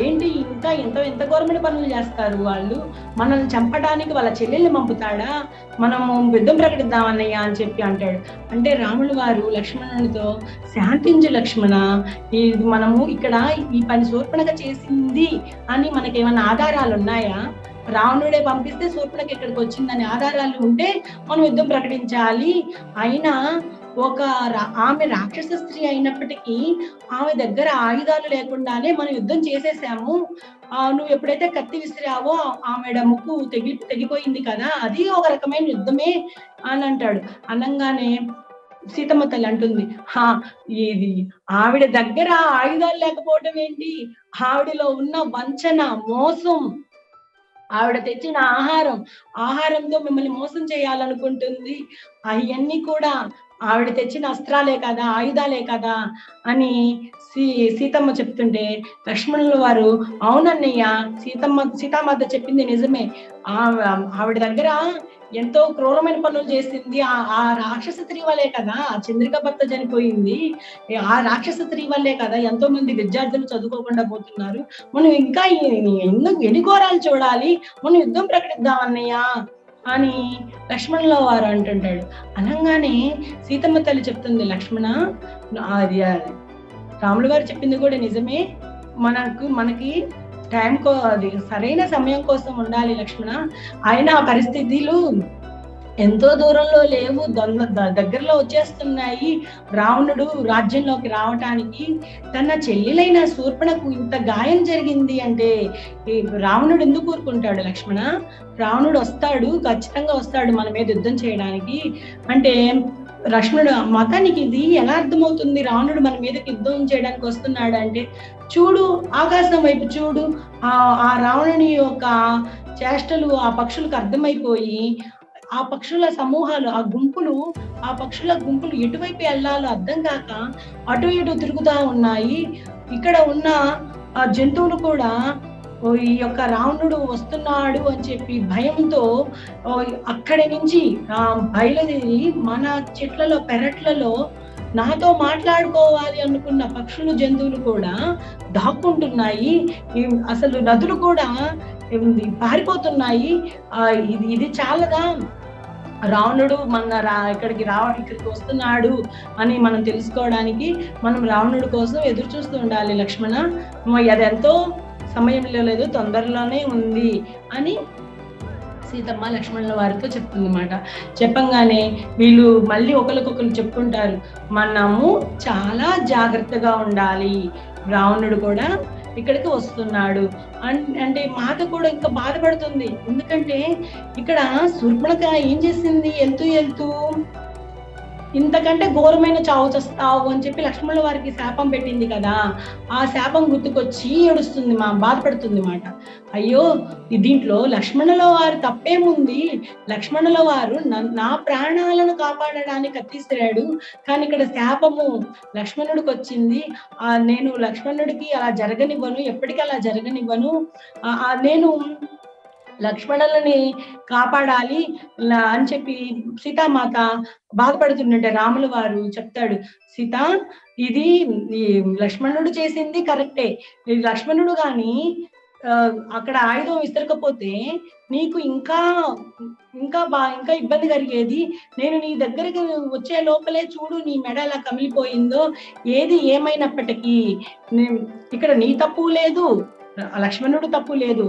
ఏంటి ఇంకా ఎంత ఘోరమైన పనులు చేస్తారు వాళ్ళు, మనల్ని చంపడానికి వాళ్ళ చెల్లెల్ని పంపుతాడా, మనము యుద్ధం ప్రకటిద్దామన్నయ్య అని చెప్పి అంటాడు. అంటే రాములు వారు లక్ష్మణునితో, శాంతించు లక్ష్మణ, ఇది మనము ఇక్కడ ఈ పని శూర్పణఖ చేసింది అని మనకేమైనా ఆధారాలు ఉన్నాయా, రావణుడే పంపిస్తే శూర్పణఖ ఇక్కడికి వచ్చిందని ఆధారాలు ఉంటే మనం యుద్ధం ప్రకటించాలి. అయినా ఆమె రాక్షస స్త్రీ అయినప్పటికీ ఆమె దగ్గర ఆయుధాలు లేకుండానే మనం యుద్ధం చేసేసాము. నువ్వు ఎప్పుడైతే కత్తి విసిరావో ఆమె ముక్కు తెగిపోయింది కదా, అది ఒక రకమైన యుద్ధమే అని అంటాడు. అనగానే సీతమ్మ తల్లి అంటుంది, ఇది ఆవిడ దగ్గర ఆయుధాలు లేకపోవడం ఏంటి, ఆవిడలో ఉన్న వంచన, మోసం, ఆవిడ తెచ్చిన ఆహారంతో మిమ్మల్ని మోసం చేయాలనుకుంటుంది, అవన్నీ కూడా ఆవిడ తెచ్చిన అస్త్రాలే కదా, ఆయుధాలే కదా అని సీతమ్మ చెప్తుంటే లక్ష్మణుల వారు, అవునన్నయ్య, సీతామాత చెప్పింది నిజమే, ఆవిడ దగ్గర ఎంతో క్రూరమైన పనులు చేసింది, ఆ రాక్షస స్త్రీ వల్లే కదా చంద్రిక భర్త చనిపోయింది, ఆ రాక్షస స్త్రీ వల్లే కదా ఎంతో మంది విద్యార్థులు చదువుకోకుండా పోతున్నారు, మనం ఇంకా ఎన్ని ఘోరాలు చూడాలి, మనం యుద్ధం ప్రకటిద్దామన్నయ్య అని లక్ష్మణుల వారు అంటుంటాడు. అనగానే సీతమ్మ తల్లి చెప్తుంది, లక్ష్మణ, అది రాములు వారు చెప్పింది కూడా నిజమే, మనకి అది సరైన సమయం కోసం ఉండాలి లక్ష్మణ, అయినా ఆ పరిస్థితులు ఎంతో దూరంలో లేవు, దగ్గరలో వచ్చేస్తున్నాయి, రావణుడు రాజ్యంలోకి రావటానికి తన చెల్లెలైన శూర్పణకు ఇంత గాయం జరిగింది అంటే రావణుడు ఎందుకు ఊరుకుంటాడు లక్ష్మణ, రావణుడు వస్తాడు, ఖచ్చితంగా వస్తాడు మన మీద యుద్ధం చేయడానికి అంటే లక్ష్మణుడు, మతానికి ఇది ఎలా అర్థమవుతుంది, రావణుడు మన మీదకి యుద్ధం చేయడానికి వస్తున్నాడు అంటే, చూడు ఆకాశం వైపు చూడు, ఆ రావణుని యొక్క చేష్టలు ఆ పక్షులకు అర్థమైపోయి ఆ పక్షుల సమూహాలు, ఆ పక్షుల గుంపులు ఎటువైపు వెళ్ళాలో అర్థం కాక అటు ఇటు తిరుగుతా ఉన్నాయి. ఇక్కడ ఉన్న ఆ జంతువులు కూడా ఈ యొక్క రావణుడు వస్తున్నాడు అని చెప్పి భయంతో అక్కడి నుంచి బయలుదేరి మన చెట్లలో, పెరట్లలో నాతో మాట్లాడుకోవాలి అనుకున్న పక్షులు, జంతువులు కూడా దాక్కుంటున్నాయి. అసలు నదులు కూడా పారిపోతున్నాయి. ఇది చాలదా, రావణుడు ఇక్కడికి వస్తున్నాడు అని మనం తెలుసుకోవడానికి మనం రావణుడి కోసం ఎదురు చూస్తూ ఉండాలి లక్ష్మణ, అది ఎంతో సమయంలో లేదు, తొందరలోనే ఉంది అని సీతమ్మ లక్ష్మణుల వారితో చెప్తుంది అన్నమాట. చెప్పంగానే వీళ్ళు మళ్ళీ ఒకరికొకరు చెప్పుకుంటారు, మనము చాలా జాగ్రత్తగా ఉండాలి, రావణుడు కూడా ఇక్కడికి వస్తున్నాడు అంటే మాత కూడా ఇంకా బాధపడుతుంది. ఎందుకంటే ఇక్కడ శూర్పణఖ ఏం చేసింది, వెళ్తూ ఇంతకంటే ఘోరమైన చావు చస్తావు అని చెప్పి లక్ష్మణుల వారికి శాపం పెట్టింది కదా, ఆ శాపం గుర్తుకొచ్చి ఏడుస్తుంది, బాధపడుతుంది మాట. అయ్యో, దీంట్లో లక్ష్మణుల వారు తప్పేముంది, లక్ష్మణుల వారు నా ప్రాణాలను కాపాడడానికి కత్తిసిరాడు, కానీ ఇక్కడ శాపము లక్ష్మణుడికి వచ్చింది, నేను లక్ష్మణుడికి అలా జరగనివ్వను, ఎప్పటికీ అలా జరగనివ్వను, నేను లక్ష్మణులని కాపాడాలి అని చెప్పి సీతామాత బాధపడుతుంటే రాముల వారు చెప్తాడు, సీత, ఇది లక్ష్మణుడు చేసింది కరెక్టే, లక్ష్మణుడు గాని అక్కడ ఆయుధం విసరకపోతే నీకు ఇంకా ఇబ్బంది కలిగేది, నేను నీ దగ్గరికి వచ్చే లోపలే చూడు నీ మెడ ఎలా కమిలిపోయిందో, ఏది ఏమైనప్పటికీ ఇక్కడ నీ తప్పు లేదు, లక్ష్మణుడు తప్పు లేదు,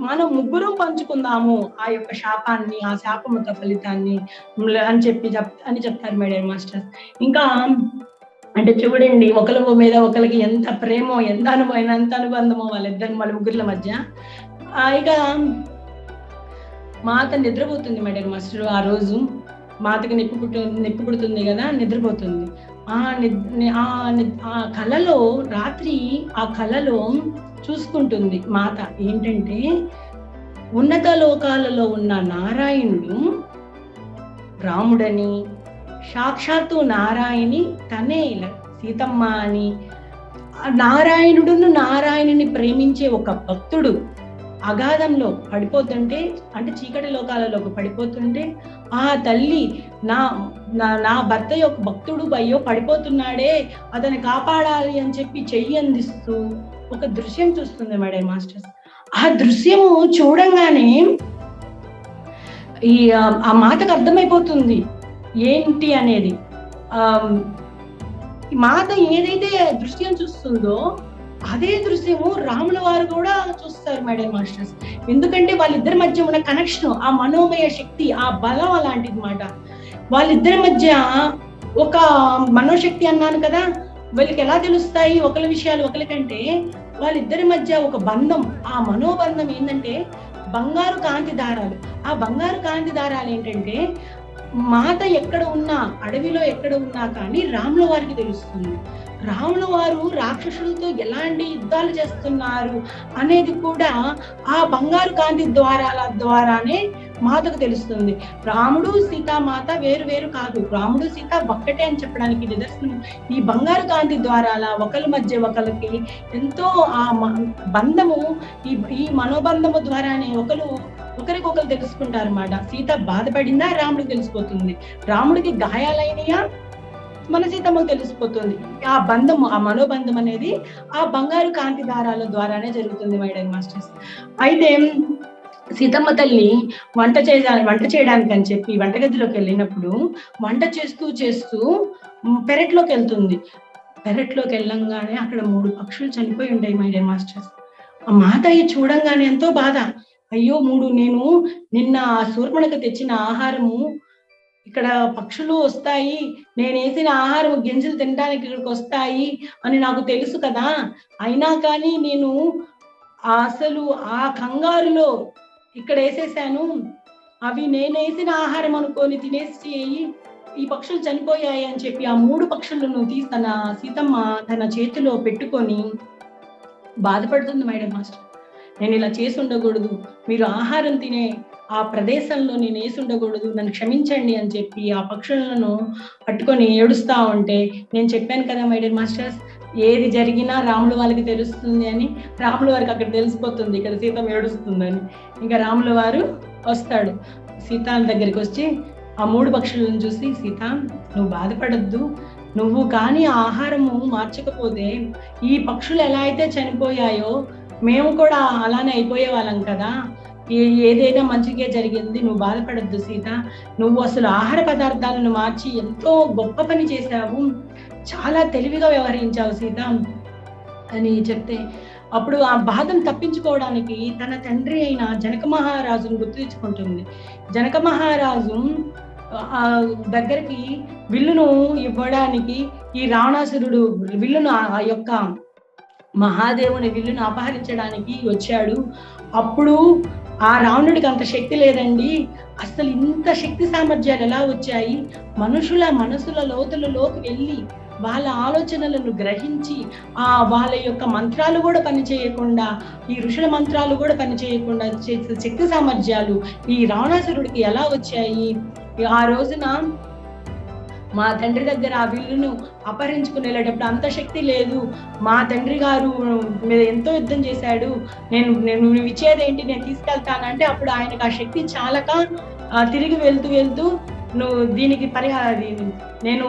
మనం ముగ్గురం పంచుకుందాము ఆ యొక్క శాపాన్ని, ఆ శాపముత ఫలితాన్ని అని చెప్తారు మేడం మాస్టర్. ఇంకా అంటే చూడండి, ఒకరి మీద ఒకరికి ఎంత ప్రేమో, ఎంత అనుబంధమో వాళ్ళ ముగ్గురుల మధ్య. ఇక మాత నిద్రపోతుంది మేడం మాస్టర్. ఆ రోజు మాతకి నొప్పి పుడుతుంది కదా, నిద్రపోతుంది. ఆ కలలో రాత్రి ఆ కలలో చూసుకుంటుంది మాత ఏంటంటే, ఉన్నత లోకాలలో ఉన్న నారాయణుడు రాముడని, సాక్షాత్తు నారాయణి తనే సీతమ్మ అని, నారాయణుని ప్రేమించే ఒక భక్తుడు అగాధంలో పడిపోతుంటే, అంటే చీకటి లోకాలలోకి పడిపోతుంటే, ఆ తల్లి నా భర్త యొక్క భక్తుడు అయ్యో పడిపోతున్నాడే, అతన్ని కాపాడాలి అని చెప్పి చెయ్యి అందిస్తూ ఒక దృశ్యం చూస్తుంది మేడం మాస్టర్స్. ఆ దృశ్యము చూడంగానే ఆ మాతకు అర్థమైపోతుంది ఏంటి అనేది. మాత ఏదైతే దృశ్యం చూస్తుందో అదే దృశ్యము రాముల వారు కూడా చూస్తారు మేడం మాస్టర్స్. ఎందుకంటే వాళ్ళిద్దరి మధ్య ఉన్న కనెక్షన్, ఆ మనోమయ శక్తి, ఆ బలం అలాంటిది మాట. వాళ్ళిద్దరి మధ్య ఒక మనోశక్తి అన్నాను కదా, వీళ్ళకి ఎలా తెలుస్తాయి ఒకరి విషయాలు ఒకరికంటే, వాళ్ళిద్దరి మధ్య ఒక బంధం, ఆ మనోబంధం ఏంటంటే బంగారు కాంతి దారాలు. ఆ బంగారు కాంతి దారాలు ఏంటంటే, మాత ఎక్కడ ఉన్నా, అడవిలో ఎక్కడ ఉన్నా కానీ రాముల వారికి తెలుస్తుంది. రాముల వారు రాక్షసులతో ఎలాంటి యుద్ధాలు చేస్తున్నారు అనేది కూడా ఆ బంగారు కాంతి ద్వారానే మాతకు తెలుస్తుంది. రాముడు సీతామాత వేరు వేరు కాదు, రాముడు సీత ఒక్కటే అని చెప్పడానికి నిదర్శనం ఈ బంగారు కాంతి ద్వారాల ఒకరి మధ్య ఒకరికి ఎంతో ఆ బంధము, ఈ మనోబంధము ద్వారానే ఒకరికొకరు తెలుసుకుంటారు అన్నమాట. సీత బాధపడిందా రాముడికి తెలిసిపోతుంది, రాముడికి గాయాలైనయా మన సీతమ్మకు తెలిసిపోతుంది. ఆ బంధము, ఆ మనోబంధం అనేది ఆ బంగారు కాంతి దారాల ద్వారానే జరుగుతుంది మేడం మాస్టర్స్. అయితే సీతమ్మ తల్లి వంట చేయడానికి అని చెప్పి వంటగదిలోకి వెళ్ళినప్పుడు వంట చేస్తూ పెరట్లోకి వెళ్తుంది. పెరట్లోకి వెళ్ళంగానే అక్కడ 3 పక్షులు చనిపోయి ఉంటాయి మేడం మాస్టర్స్. ఆ మాతయ్య చూడంగానే ఎంతో బాధ, అయ్యో 3 నేను నిన్న శూర్పణఖ తెచ్చిన ఆహారము ఇక్కడ పక్షులు వస్తాయి, నేను వేసిన ఆహారం గింజలు తినడానికి ఇక్కడికి వస్తాయి అని నాకు తెలుసు కదా, అయినా కానీ నేను అసలు ఆ కంగారులో ఇక్కడ వేసేసాను, అవి నేను వేసిన ఆహారం అనుకొని తినేసి ఈ పక్షులు చనిపోయాయి అని చెప్పి ఆ 3 పక్షులను తీసి తన సీతమ్మ తన చేతిలో పెట్టుకొని బాధపడుతుంది మేడం మాస్టర్. నేను ఇలా చేసి ఉండకూడదు, మీరు ఆహారం తినే ఆ ప్రదేశంలో నేను వేసి ఉండకూడదు, నన్ను క్షమించండి అని చెప్పి ఆ పక్షులను పట్టుకొని ఏడుస్తా ఉంటే, నేను చెప్పాను కదా మేడం మాస్టర్స్, ఏది జరిగినా రాముల వాళ్ళకి తెలుస్తుంది అని. రాముల వారికి అక్కడ తెలిసిపోతుంది ఇక్కడ సీతమ్మ ఏడుస్తుందని. ఇంకా రాముల వారు వస్తాడు, సీత దగ్గరికి వచ్చి ఆ 3 పక్షులను చూసి, సీత నువ్వు బాధపడద్దు, నువ్వు కానీ ఆహారము మార్చకపోతే ఈ పక్షులు ఎలా అయితే చనిపోయాయో మేము కూడా అలానే అయిపోయే వాళ్ళం కదా, ఏదైనా మంచిగా జరిగింది, నువ్వు బాధపడద్దు సీత, నువ్వు అసలు ఆహార పదార్థాలను మార్చి ఎంతో గొప్ప పని చేశావు, చాలా తెలివిగా వ్యవహరించావు సీత అని చెప్తే, అప్పుడు ఆ బాధను తప్పించుకోవడానికి తన తండ్రి అయిన జనక మహారాజును గుర్తు తెచ్చుకుంటుంది. జనక మహారాజు దగ్గరికి విల్లును ఇవ్వడానికి ఈ రావణాసురుడు విల్లును, ఆ యొక్క మహాదేవుని విల్లును అపహరించడానికి వచ్చాడు. అప్పుడు ఆ రావణుడికి అంత శక్తి లేదండి, అసలు ఇంత శక్తి సామర్థ్యాలు ఎలా వచ్చాయి, మనుషుల మనసుల లోతులలోకి వెళ్ళి వాళ్ళ ఆలోచనలను గ్రహించి వాళ్ళ యొక్క మంత్రాలు కూడా పనిచేయకుండా, ఈ ఋషుల మంత్రాలు కూడా పనిచేయకుండా చేసే శక్తి సామర్థ్యాలు ఈ రావణాసురుడికి ఎలా వచ్చాయి. ఆ రోజున మా తండ్రి దగ్గర ఆ విల్లును అపహరించుకుని వెళ్ళేటప్పుడు అంత శక్తి లేదు, మా తండ్రి గారు మీద ఎంతో యుద్ధం చేశాడు, నేను నువ్వు ఇచ్చేదేంటి, నేను తీసుకెళ్తానంటే అప్పుడు ఆయనకు ఆ శక్తి చాలక తిరిగి వెళ్తూ నువ్వు దీనికి నేను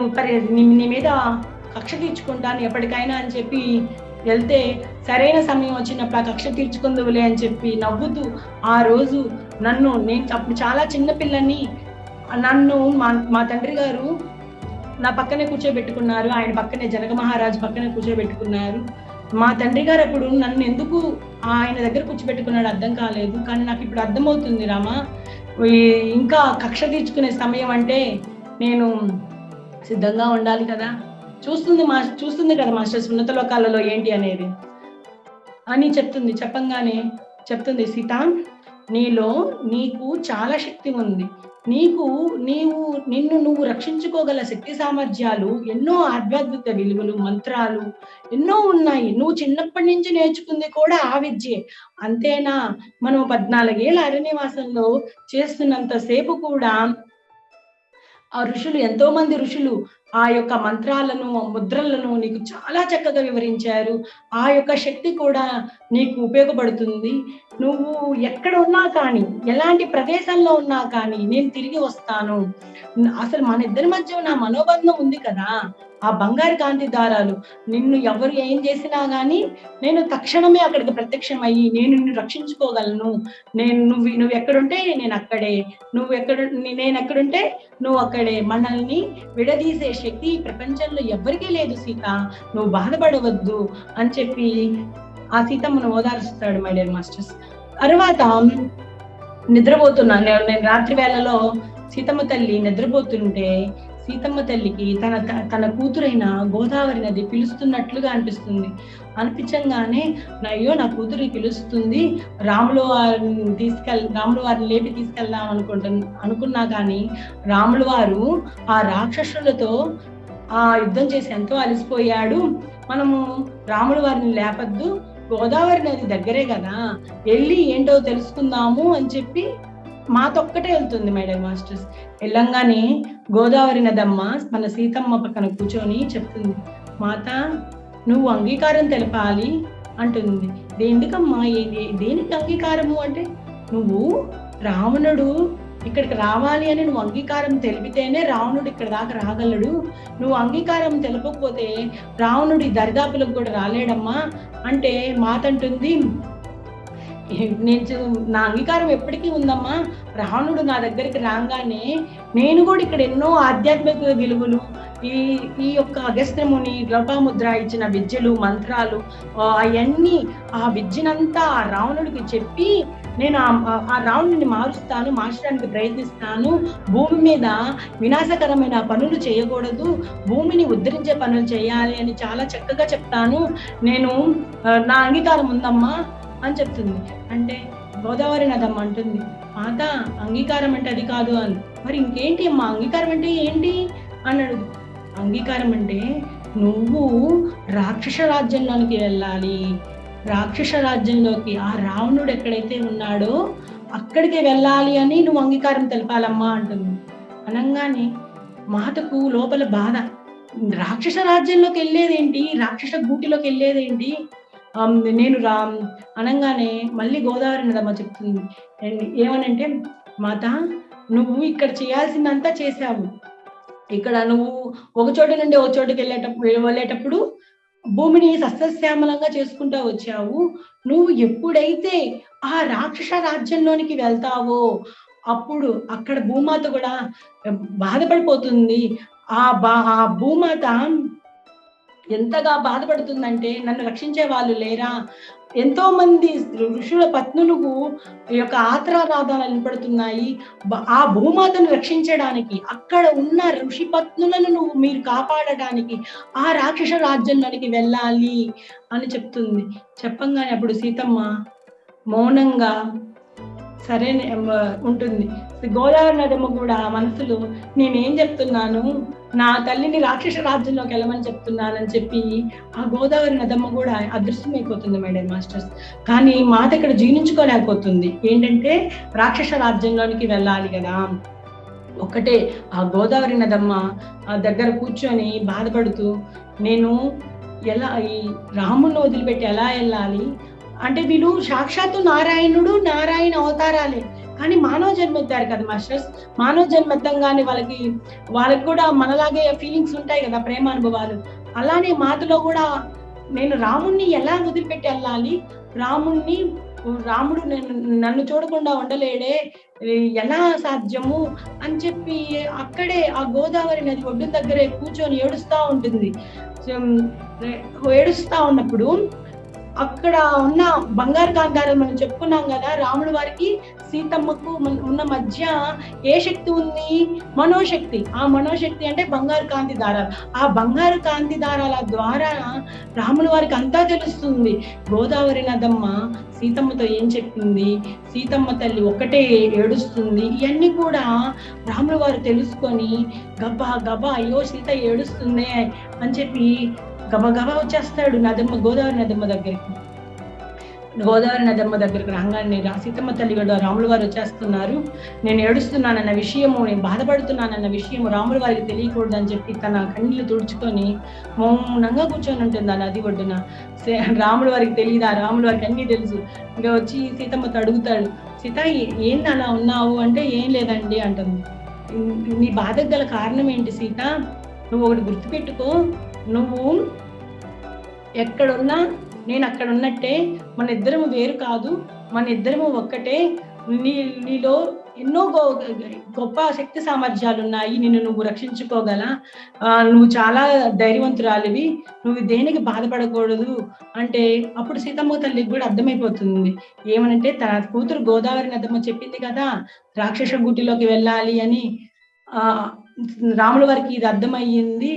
నీ మీద కక్ష తీర్చుకుంటాను ఎప్పటికైనా అని చెప్పి వెళ్తే, సరైన సమయం వచ్చినప్పుడు ఆ కక్ష తీర్చుకుందువులే అని చెప్పి నవ్వుతూ ఆ రోజు నేను అప్పుడు చాలా చిన్నపిల్లని, నన్ను మా తండ్రి గారు నా పక్కనే కూర్చోబెట్టుకున్నారు, ఆయన పక్కనే జనక మహారాజు పక్కనే కూర్చోబెట్టుకున్నారు. మా తండ్రి గారు అప్పుడు నన్ను ఎందుకు ఆయన దగ్గర కూర్చోబెట్టుకున్నాడు అర్థం కాలేదు, కానీ నాకు ఇప్పుడు అర్థమవుతుంది రామా, ఇంకా కక్ష తీర్చుకునే సమయం అంటే నేను సిద్ధంగా ఉండాలి కదా, చూస్తుంది కదా మాస్టర్స్ ఉన్నత లోకాలలో ఏంటి అనేది అని చెప్పంగానే చెప్తుంది, సీత నీలో నీకు చాలా శక్తి ఉంది. నిన్ను నువ్వు రక్షించుకోగల శక్తి సామర్థ్యాలు, ఎన్నో ఆధ్యాత్మిక విలువలు, మంత్రాలు ఎన్నో ఉన్నాయి. నువ్వు చిన్నప్పటి నుంచి నేర్చుకుంది కూడా ఆ విద్యే. అంతేనా? మనం 14 ఏళ్ళ అరణ్యవాసంలో చేస్తున్నంత సేపు కూడా ఆ ఋషులు, ఎంతో మంది ఋషులు ఆ యొక్క మంత్రాలను, ముద్రలను నీకు చాలా చక్కగా వివరించారు. ఆ యొక్క శక్తి కూడా నీకు ఉపయోగపడుతుంది. నువ్వు ఎక్కడ ఉన్నా కానీ, ఎలాంటి ప్రదేశంలో ఉన్నా కానీ నేను తిరిగి వస్తాను. అసలు మన ఇద్దరి మధ్య నా మనోబంధం ఉంది కదా, ఆ బంగారు కాంతి దారాలు, నిన్ను ఎవరు ఏం చేసినా గానీ నేను తక్షణమే అక్కడికి ప్రత్యక్షమయ్యి నేను నిన్ను రక్షించుకోగలను. నువ్వు ఎక్కడుంటే నేను అక్కడే, నేను ఎక్కడుంటే నువ్వు అక్కడే. మనల్ని విడదీసే శక్తి ఈ ప్రపంచంలో ఎవరికీ లేదు సీత, నువ్వు బాధపడవద్దు అని చెప్పి ఆ సీతమ్మను ఓదారుస్తాడు మై డియర్ మాస్టర్స్. తర్వాత నిద్రపోతున్నాను నేను రాత్రి వేళలో సీతమ్మ తల్లి నిద్రపోతుంటే సీతమ్మ తల్లికి తన కూతురైన గోదావరి నది పిలుస్తున్నట్లుగా అనిపిస్తుంది. అనిపించగానే అయ్యో నా కూతురి పిలుస్తుంది, రాములు వారిని లేపి తీసుకెళ్దాం అనుకున్నా కానీ రాములు వారు ఆ రాక్షసులతో ఆ యుద్ధం చేసి ఎంతో అలసిపోయాడు. మనము రాములు వారిని లేపద్దు, గోదావరి నది దగ్గరే కదా, వెళ్ళి ఏంటో తెలుసుకుందాము అని చెప్పి మాతొక్కటే వెళ్తుంది మేడం మాస్టర్స్. వెళ్ళంగానే గోదావరి నదమ్మ మన సీతమ్మ పక్కన కూర్చొని చెప్తుంది, మాత నువ్వు అంగీకారం తెలపాలి అంటుంది. ఎందుకమ్మా, దేనికి అంగీకారము అంటే, నువ్వు రావణుడు ఇక్కడికి రావాలి అని నువ్వు అంగీకారం తెలిపితేనే రావణుడు ఇక్కడ దాకా రాగలడు. నువ్వు అంగీకారం తెలపకపోతే రావణుడి దరిదాపులకు కూడా రాలేడమ్మా అంటే మాత అంటుంది, నా అంగీకారం ఎప్పటికీ ఉందమ్మా. రావణుడు నా దగ్గరికి రాగానే నేను కూడా ఇక్కడ ఎన్నో ఆధ్యాత్మిక విలువలు, ఈ యొక్క అగస్త్యముని లోపాముద్ర ఇచ్చిన విద్యలు, మంత్రాలు, అవన్నీ ఆ విద్యనంతా ఆ రావణుడికి చెప్పి నేను ఆ రావణుడిని మార్చడానికి ప్రయత్నిస్తాను. భూమి మీద వినాశకరమైన పనులు చేయకూడదు, భూమిని ఉద్ధరించే పనులు చేయాలి అని చాలా చక్కగా చెప్తాను. నా అంగీకారం ఉందమ్మా అని చెప్తుంది. అంటే గోదావరి నదమ్మ అంటుంది, మాత అంగీకారం అంటే అది కాదు అని. మరి ఇంకేంటి అమ్మా, అంగీకారం అంటే ఏంటి అన్నాడు. అంగీకారం అంటే నువ్వు రాక్షస రాజ్యంలోనికి వెళ్ళాలి, రాక్షస రాజ్యంలోకి ఆ రావణుడు ఎక్కడైతే ఉన్నాడో అక్కడికి వెళ్ళాలి అని నువ్వు అంగీకారం తెలపాలమ్మా అంటుంది. అనగానే మాతకు లోపల బాధ, రాక్షస రాజ్యంలోకి వెళ్ళేదేంటి, రాక్షస గూటిలోకి వెళ్ళేదేంటి, నేను అనగానే మళ్ళీ గోదావరి నదమ్మ చెప్తుంది ఏమనంటే, మాత నువ్వు ఇక్కడ చేయాల్సిందంతా చేశావు, ఇక్కడ నువ్వు ఒక చోట నుండి ఒక చోటుకి వెళ్ళేటప్పుడు భూమిని సస్యశ్యామలంగా చేసుకుంటూ వచ్చావు. నువ్వు ఎప్పుడైతే ఆ రాక్షస రాజ్యంలోనికి వెళ్తావో అప్పుడు అక్కడ భూమాత కూడా బాధపడిపోతుంది. ఆ భూమాత ఎంతగా బాధపడుతుందంటే, నన్ను రక్షించే వాళ్ళు లేరా, ఎంతో మంది ఋషుల పత్నులకు యొక్క ఆత్రారాధాలు వినపడుతున్నాయి. ఆ భూమాతను రక్షించడానికి, అక్కడ ఉన్న ఋషి పత్నులను మీరు కాపాడడానికి ఆ రాక్షస రాజ్యంలోనికి వెళ్ళాలి అని చెప్తుంది. చెప్పంగానే అప్పుడు సీతమ్మ మౌనంగా సరే ఉంటుంది. గోదావరి నదమ్మ కూడా మనసులో నేనేం చెప్తున్నాను, నా తల్లిని రాక్షస రాజ్యంలోకి వెళ్ళమని చెప్తున్నానని చెప్పి ఆ గోదావరి నదమ్మ కూడా అదృశ్యమైపోతుంది మేడం మాస్టర్స్. కానీ మాత ఇక్కడ జీర్ణించుకోలేకపోతుంది. ఏంటంటే రాక్షస రాజ్యంలోనికి వెళ్ళాలి కదా. ఒకటే ఆ గోదావరి నదమ్మ దగ్గర కూర్చొని బాధపడుతూ, నేను ఎలా ఈ రాముని వదిలిపెట్టి ఎలా వెళ్ళాలి అంటే, వీళ్ళు సాక్షాత్తు నారాయణ అవతారాలే, కానీ మానవ జన్మెత్తారు కదా మాస్టర్స్. మానవ జన్మెత్తంగానే వాళ్ళకి కూడా మనలాగే ఫీలింగ్స్ ఉంటాయి కదా, ప్రేమ అనుభవాలు. అలానే మాతలో కూడా నేను రాముణ్ణి ఎలా వదిలిపెట్టి వెళ్ళాలి, రాముడు నన్ను చూడకుండా ఉండలేడే, ఎలా సాధ్యము అని చెప్పి అక్కడే ఆ గోదావరి నది ఒడ్డు దగ్గరే కూర్చొని ఏడుస్తా ఉంటుంది. ఏడుస్తా ఉన్నప్పుడు అక్కడ ఉన్న బంగారు కాంతారాలు మనం చెప్పుకున్నాం కదా, రాముడు వారికి సీతమ్మకు ఉన్న మధ్య ఏ శక్తి ఉంది? మనోశక్తి. ఆ మనోశక్తి అంటే బంగారు కాంతి దారాలు. ఆ బంగారు కాంతి దారాల ద్వారా రాముల వారికి అంతా తెలుస్తుంది. గోదావరి నదమ్మ సీతమ్మతో ఏం చెప్పింది, సీతమ్మ తల్లి ఒక్కటే ఏడుస్తుంది, ఇవన్నీ కూడా రాముల వారు తెలుసుకొని గబా గబా అయ్యో సీత ఏడుస్తుందే అని చెప్పి గబగబా వచ్చేస్తాడు గోదావరి నదమ్మ దగ్గరికి. గోదావరి నదమ్మ దగ్గరికి రాగానే సీతమ్మ తల్లి కూడా రాముల వారు వచ్చేస్తున్నారు, నేను ఏడుస్తున్నానన్న విషయము, నేను బాధపడుతున్నానన్న విషయము రాముల వారికి తెలియకూడదు అని చెప్పి తన కన్నీళ్లు తుడుచుకొని మౌనంగా కూర్చొని ఉంటుంది ఆ నది ఒడ్డున. రాముల వారికి తెలియదా? రాముల వారికి అన్నీ తెలుసు. ఇంకా వచ్చి సీతమ్మతో అడుగుతాడు, సీత ఏంటి అలా ఉన్నావు అంటే, ఏం లేదండి అంటుంది. నీ బాధకు గల కారణం ఏంటి సీత? నువ్వు ఒకటి గుర్తుపెట్టుకో, నువ్వు ఎక్కడున్నా నేను అక్కడ ఉన్నట్టే, మన ఇద్దరము వేరు కాదు, మన ఇద్దరము ఒక్కటే. నీలో ఎన్నో గొప్ప శక్తి సామర్థ్యాలు ఉన్నాయి, నిన్ను నువ్వు రక్షించుకోగల, నువ్వు చాలా ధైర్యవంతురాలివి, నువ్వు దేనికి బాధపడకూడదు అంటే అప్పుడు సీతమ్మ తల్లికి కూడా అర్థమైపోతుంది. ఏమనంటే తన కూతురు గోదావరి నదమ్మ చెప్పింది కదా రాక్షస గుటిలోకి వెళ్ళాలి అని. రాముల వారికి ఇది అర్థమయ్యింది,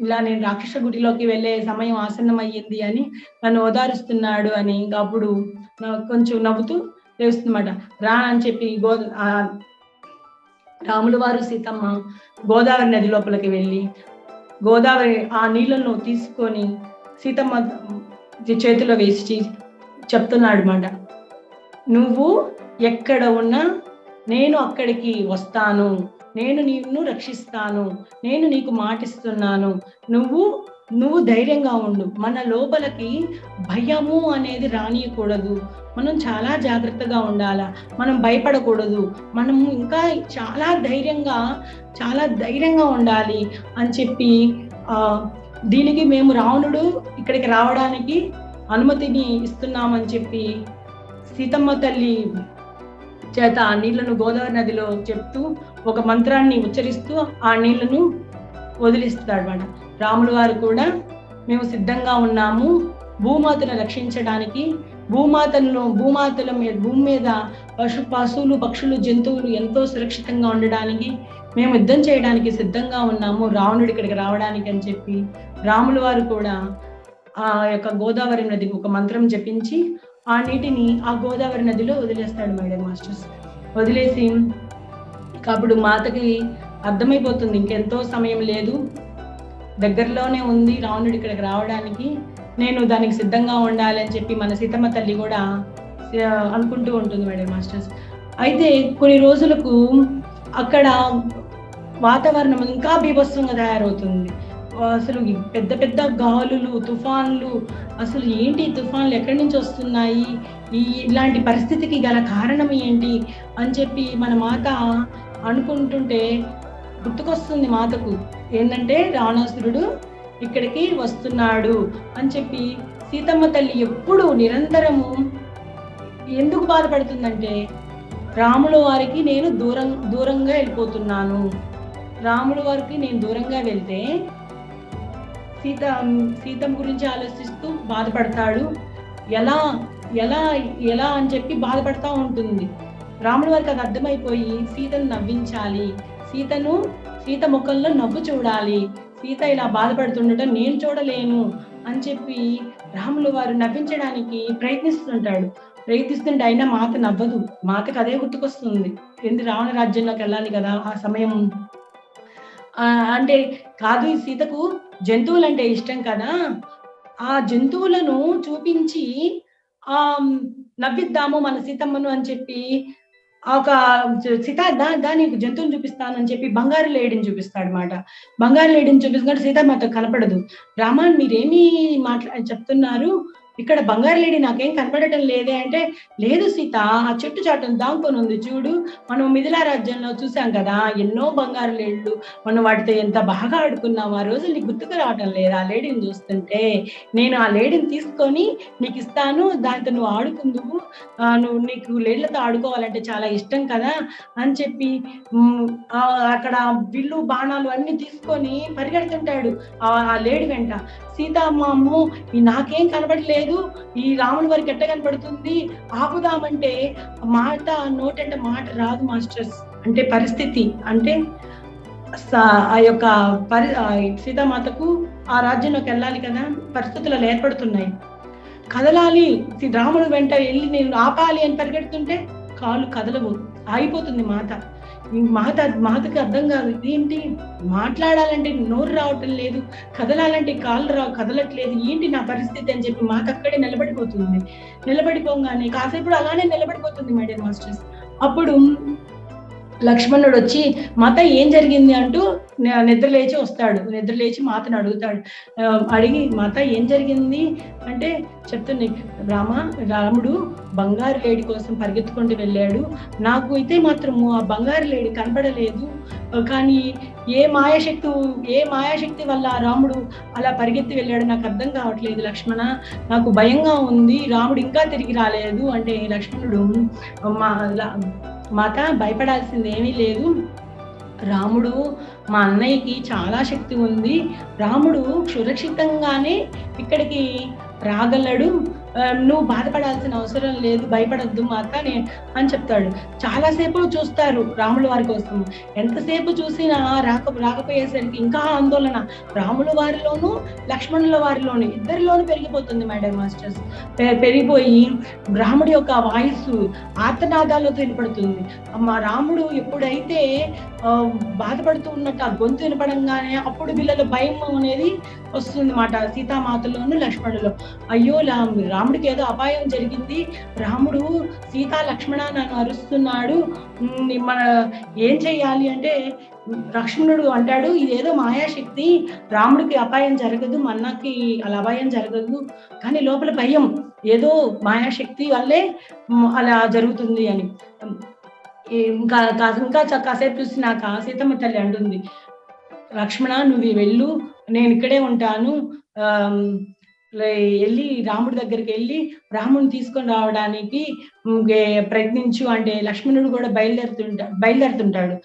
ఇలా నేను రాక్షస గుడిలోకి వెళ్ళే సమయం ఆసన్నం అయ్యింది అని నన్ను ఓదారుస్తున్నాడు అని. ఇంకా అప్పుడు కొంచెం నవ్వుతూ లేస్తుందన్నమాట. రా అని చెప్పి రాముల వారు సీతమ్మ గోదావరి నది లోపలికి వెళ్ళి గోదావరి ఆ నీళ్ళను తీసుకొని సీతమ్మ చేతిలో వేసి చెప్తున్నాడు మాట, నువ్వు ఎక్కడ ఉన్నా నేను అక్కడికి వస్తాను, నేను నిన్ను రక్షిస్తాను, నేను నీకు మాటిస్తున్నాను, నువ్వు ధైర్యంగా ఉండు. మన లోపలికి భయము అనేది రానియకూడదు, మనం చాలా జాగ్రత్తగా ఉండాలా, మనం భయపడకూడదు, మనం ఇంకా చాలా ధైర్యంగా ఉండాలి అని చెప్పి దీనికి మేము రావణుడు ఇక్కడికి రావడానికి అనుమతిని ఇస్తున్నామని చెప్పి సీతమ్మ తల్లి చేత ఆ నీళ్లను గోదావరి నదిలో చెప్తూ ఒక మంత్రాన్ని ఉచ్చరిస్తూ ఆ నీళ్లను వదిలిస్తాడు అన్నమాట. రాముల వారు కూడా మేము సిద్ధంగా ఉన్నాము భూమాతను రక్షించడానికి, భూమి మీద పశువులు పక్షులు జంతువులు ఎంతో సురక్షితంగా ఉండడానికి మేము యుద్ధం చేయడానికి సిద్ధంగా ఉన్నాము రావణుడి ఇక్కడికి రావడానికి అని చెప్పి రాముల వారు కూడా ఆ యొక్క గోదావరి నదికి ఒక మంత్రం జపించి ఆ నీటిని ఆ గోదావరి నదిలో వదిలేస్తాడు మేడం మాస్టర్స్. వదిలేసి అప్పుడు మాతకి అర్థమైపోతుంది ఇంకెంతో సమయం లేదు, దగ్గరలోనే ఉంది రావణుడి ఇక్కడికి రావడానికి, నేను దానికి సిద్ధంగా ఉండాలి అని చెప్పి మన సీతమ్మ తల్లి కూడా అనుకుంటూ ఉంటుంది మేడం మాస్టర్స్. అయితే కొన్ని రోజులకు అక్కడ వాతావరణం ఇంకా బీభత్సంగా తయారవుతుంది. అసలు పెద్ద పెద్ద గాలులు, తుఫాన్లు, అసలు ఏంటి తుఫాన్లు ఎక్కడి నుంచి వస్తున్నాయి, ఇలాంటి పరిస్థితికి గల కారణం ఏంటి అని చెప్పి మన మాత అనుకుంటుంటే గుర్తుకొస్తుంది మాతకు ఏంటంటే రావణాసురుడు ఇక్కడికి వస్తున్నాడు అని చెప్పి. సీతమ్మ తల్లి ఎప్పుడు నిరంతరము ఎందుకు బాధపడుతుందంటే రాముల వారికి నేను దూరంగా వెళ్ళిపోతున్నాను, రాముల వారికి నేను దూరంగా వెళ్తే సీతమ్మ గురించి ఆలోచిస్తూ బాధపడతాడు, ఎలా ఎలా ఎలా అని చెప్పి బాధపడతా ఉంటుంది. రాముల వారికి అది అర్థమైపోయి సీతను నవ్వించాలి, సీత ముఖంలో నవ్వు చూడాలి, సీత ఇలా బాధపడుతుండటం నేను చూడలేను అని చెప్పి రాముల వారు నవ్వించడానికి ప్రయత్నిస్తుంటే అయినా మాత నవ్వదు. మాతకు అదే గుర్తుకొస్తుంది, ఎందుకు రావణ రాజ్యంలోకి వెళ్ళాలి కదా ఆ సమయం. అంటే కాదు, సీతకు జంతువులు అంటే ఇష్టం కదా, ఆ జంతువులను చూపించి నవ్విద్దాము మన సీతమ్మను అని చెప్పి ఒక సీత దానికి జంతువుని చూపిస్తానని చెప్పి బంగారు లేడిని చూపిస్తాడు మాట. బంగారు లేడిని చూపిస్తున్నాడు, సీతమ్మతో కనపడదు. రామాన్ మీరేమి చెప్తున్నారు, ఇక్కడ బంగారు లేడి నాకేం కనపడటం లేదే అంటే, లేదు సీత ఆ చెట్టు చాటును దాంకొని ఉంది చూడు, మనం మిథిలా రాజ్యంలో చూసాం కదా ఎన్నో బంగారు లేళ్ళు, మనం వాటితో ఎంత బాగా ఆడుకున్నాం, ఆ రోజు నీకు గుర్తుకు రావటం లేదు ఆ లేడీని చూస్తుంటే, నేను ఆ లేడీని తీసుకొని నీకు ఇస్తాను, దాంతో నువ్వు ఆడుకుందువు, నీకు లేళ్లతో ఆడుకోవాలంటే చాలా ఇష్టం కదా అని చెప్పి అక్కడ విల్లు బాణాలు అన్ని తీసుకొని పరిగెడుతుంటాడు ఆ లేడి వెంట. సీతమ్మ నాకేం కనబడలేదు, లేదు, ఈ రాముడి వారికి ఎట్ట కనపడుతుంది, ఆపుదామంటే మాట నోటంట మాట రాదు మాస్టర్స్. అంటే పరిస్థితి అంటే ఆ యొక్క సీతామాతకు ఆ రాజ్యంలోకి వెళ్ళాలి కదా, పరిస్థితులు అలా ఏర్పడుతున్నాయి. కదలాలి, రాముడు వెంట వెళ్ళి నేను ఆపాలి అని పరిగెడుతుంటే కాలు కదలవు, ఆగిపోతుంది మాతకి అర్థం కాదు, ఏంటి మాట్లాడాలంటే నోరు రావటం లేదు, కదలాలంటే కాళ్ళు కదలట్లేదు, ఏంటి నా పరిస్థితి అని చెప్పి మాత అక్కడే నిలబడిపోతుంది. నిలబడిపోగానే కాసేపు అలానే నిలబడిపోతుంది మేడం మాస్టర్స్. అప్పుడు లక్ష్మణుడు వచ్చి మాత ఏం జరిగింది అంటూ నిద్ర లేచి వస్తాడు. నిద్ర లేచి మాతను అడుగుతాడు. అడిగి మాత ఏం జరిగింది అంటే చెప్తుంది, రాముడు బంగారు లేడి కోసం పరిగెత్తుకుంటూ వెళ్ళాడు, నాకు అయితే మాత్రము ఆ బంగారు లేడి కనపడలేదు, కానీ ఏ మాయాశక్తి వల్ల రాముడు అలా పరిగెత్తి వెళ్ళాడు నాకు అర్థం కావట్లేదు లక్ష్మణ, నాకు భయంగా ఉంది, రాముడు ఇంకా తిరిగి రాలేదు అంటే లక్ష్మణుడు మాత భయపడాల్సింది ఏమీ లేదు, రాముడు మా అన్నయ్యకి చాలా శక్తి ఉంది, రాముడు సురక్షితంగానే ఇక్కడికి రాగలడు, నువ్వు బాధపడాల్సిన అవసరం లేదు, భయపడద్దు మాత అని చెప్తాడు. చాలాసేపు చూస్తారు రాముల వారి కోసం, ఎంతసేపు చూసినా రాకపోయేసరికి ఇంకా ఆందోళన రాముల వారిలోనూ లక్ష్మణుల వారిలోనూ ఇద్దరిలోనూ పెరిగిపోతుంది మేడం మాస్టర్స్. పెరిగిపోయి రాముడి యొక్క వాయిస్ ఆర్తనాదాలతో వినపడుతుంది. రాముడు ఎప్పుడైతే బాధపడుతూ ఉన్నట్టు ఆ గొంతు వినపడంగానే అప్పుడు వీళ్ళలో భయం అనేది వస్తుంది మాట, సీతామాతలోను లక్ష్మణులో. అయ్యో రాముడికి ఏదో అపాయం జరిగింది, రాముడు సీతా లక్ష్మణ నన్ను అరుస్తున్నాడు, మన ఏం చెయ్యాలి అంటే లక్ష్మణుడు అంటాడు, ఇదేదో మాయాశక్తి, రాముడికి అపాయం జరగదు, మన్నకి అలా అపాయం జరగదు, కానీ లోపల భయం ఏదో మాయాశక్తి వల్లే అలా జరుగుతుంది అని. ఇంకా కాసేపు చూసినాక సీతమ్మ తల్లి అంటుంది, లక్ష్మణ నువ్వు వెళ్ళు, నేను ఇక్కడే ఉంటాను, వెళ్ళి రాముడి దగ్గరికి వెళ్ళి రాముడిని తీసుకొని రావడానికి ప్రయత్నించు అంటే లక్ష్మణుడు కూడా బయలుదేరుతుంటాడు.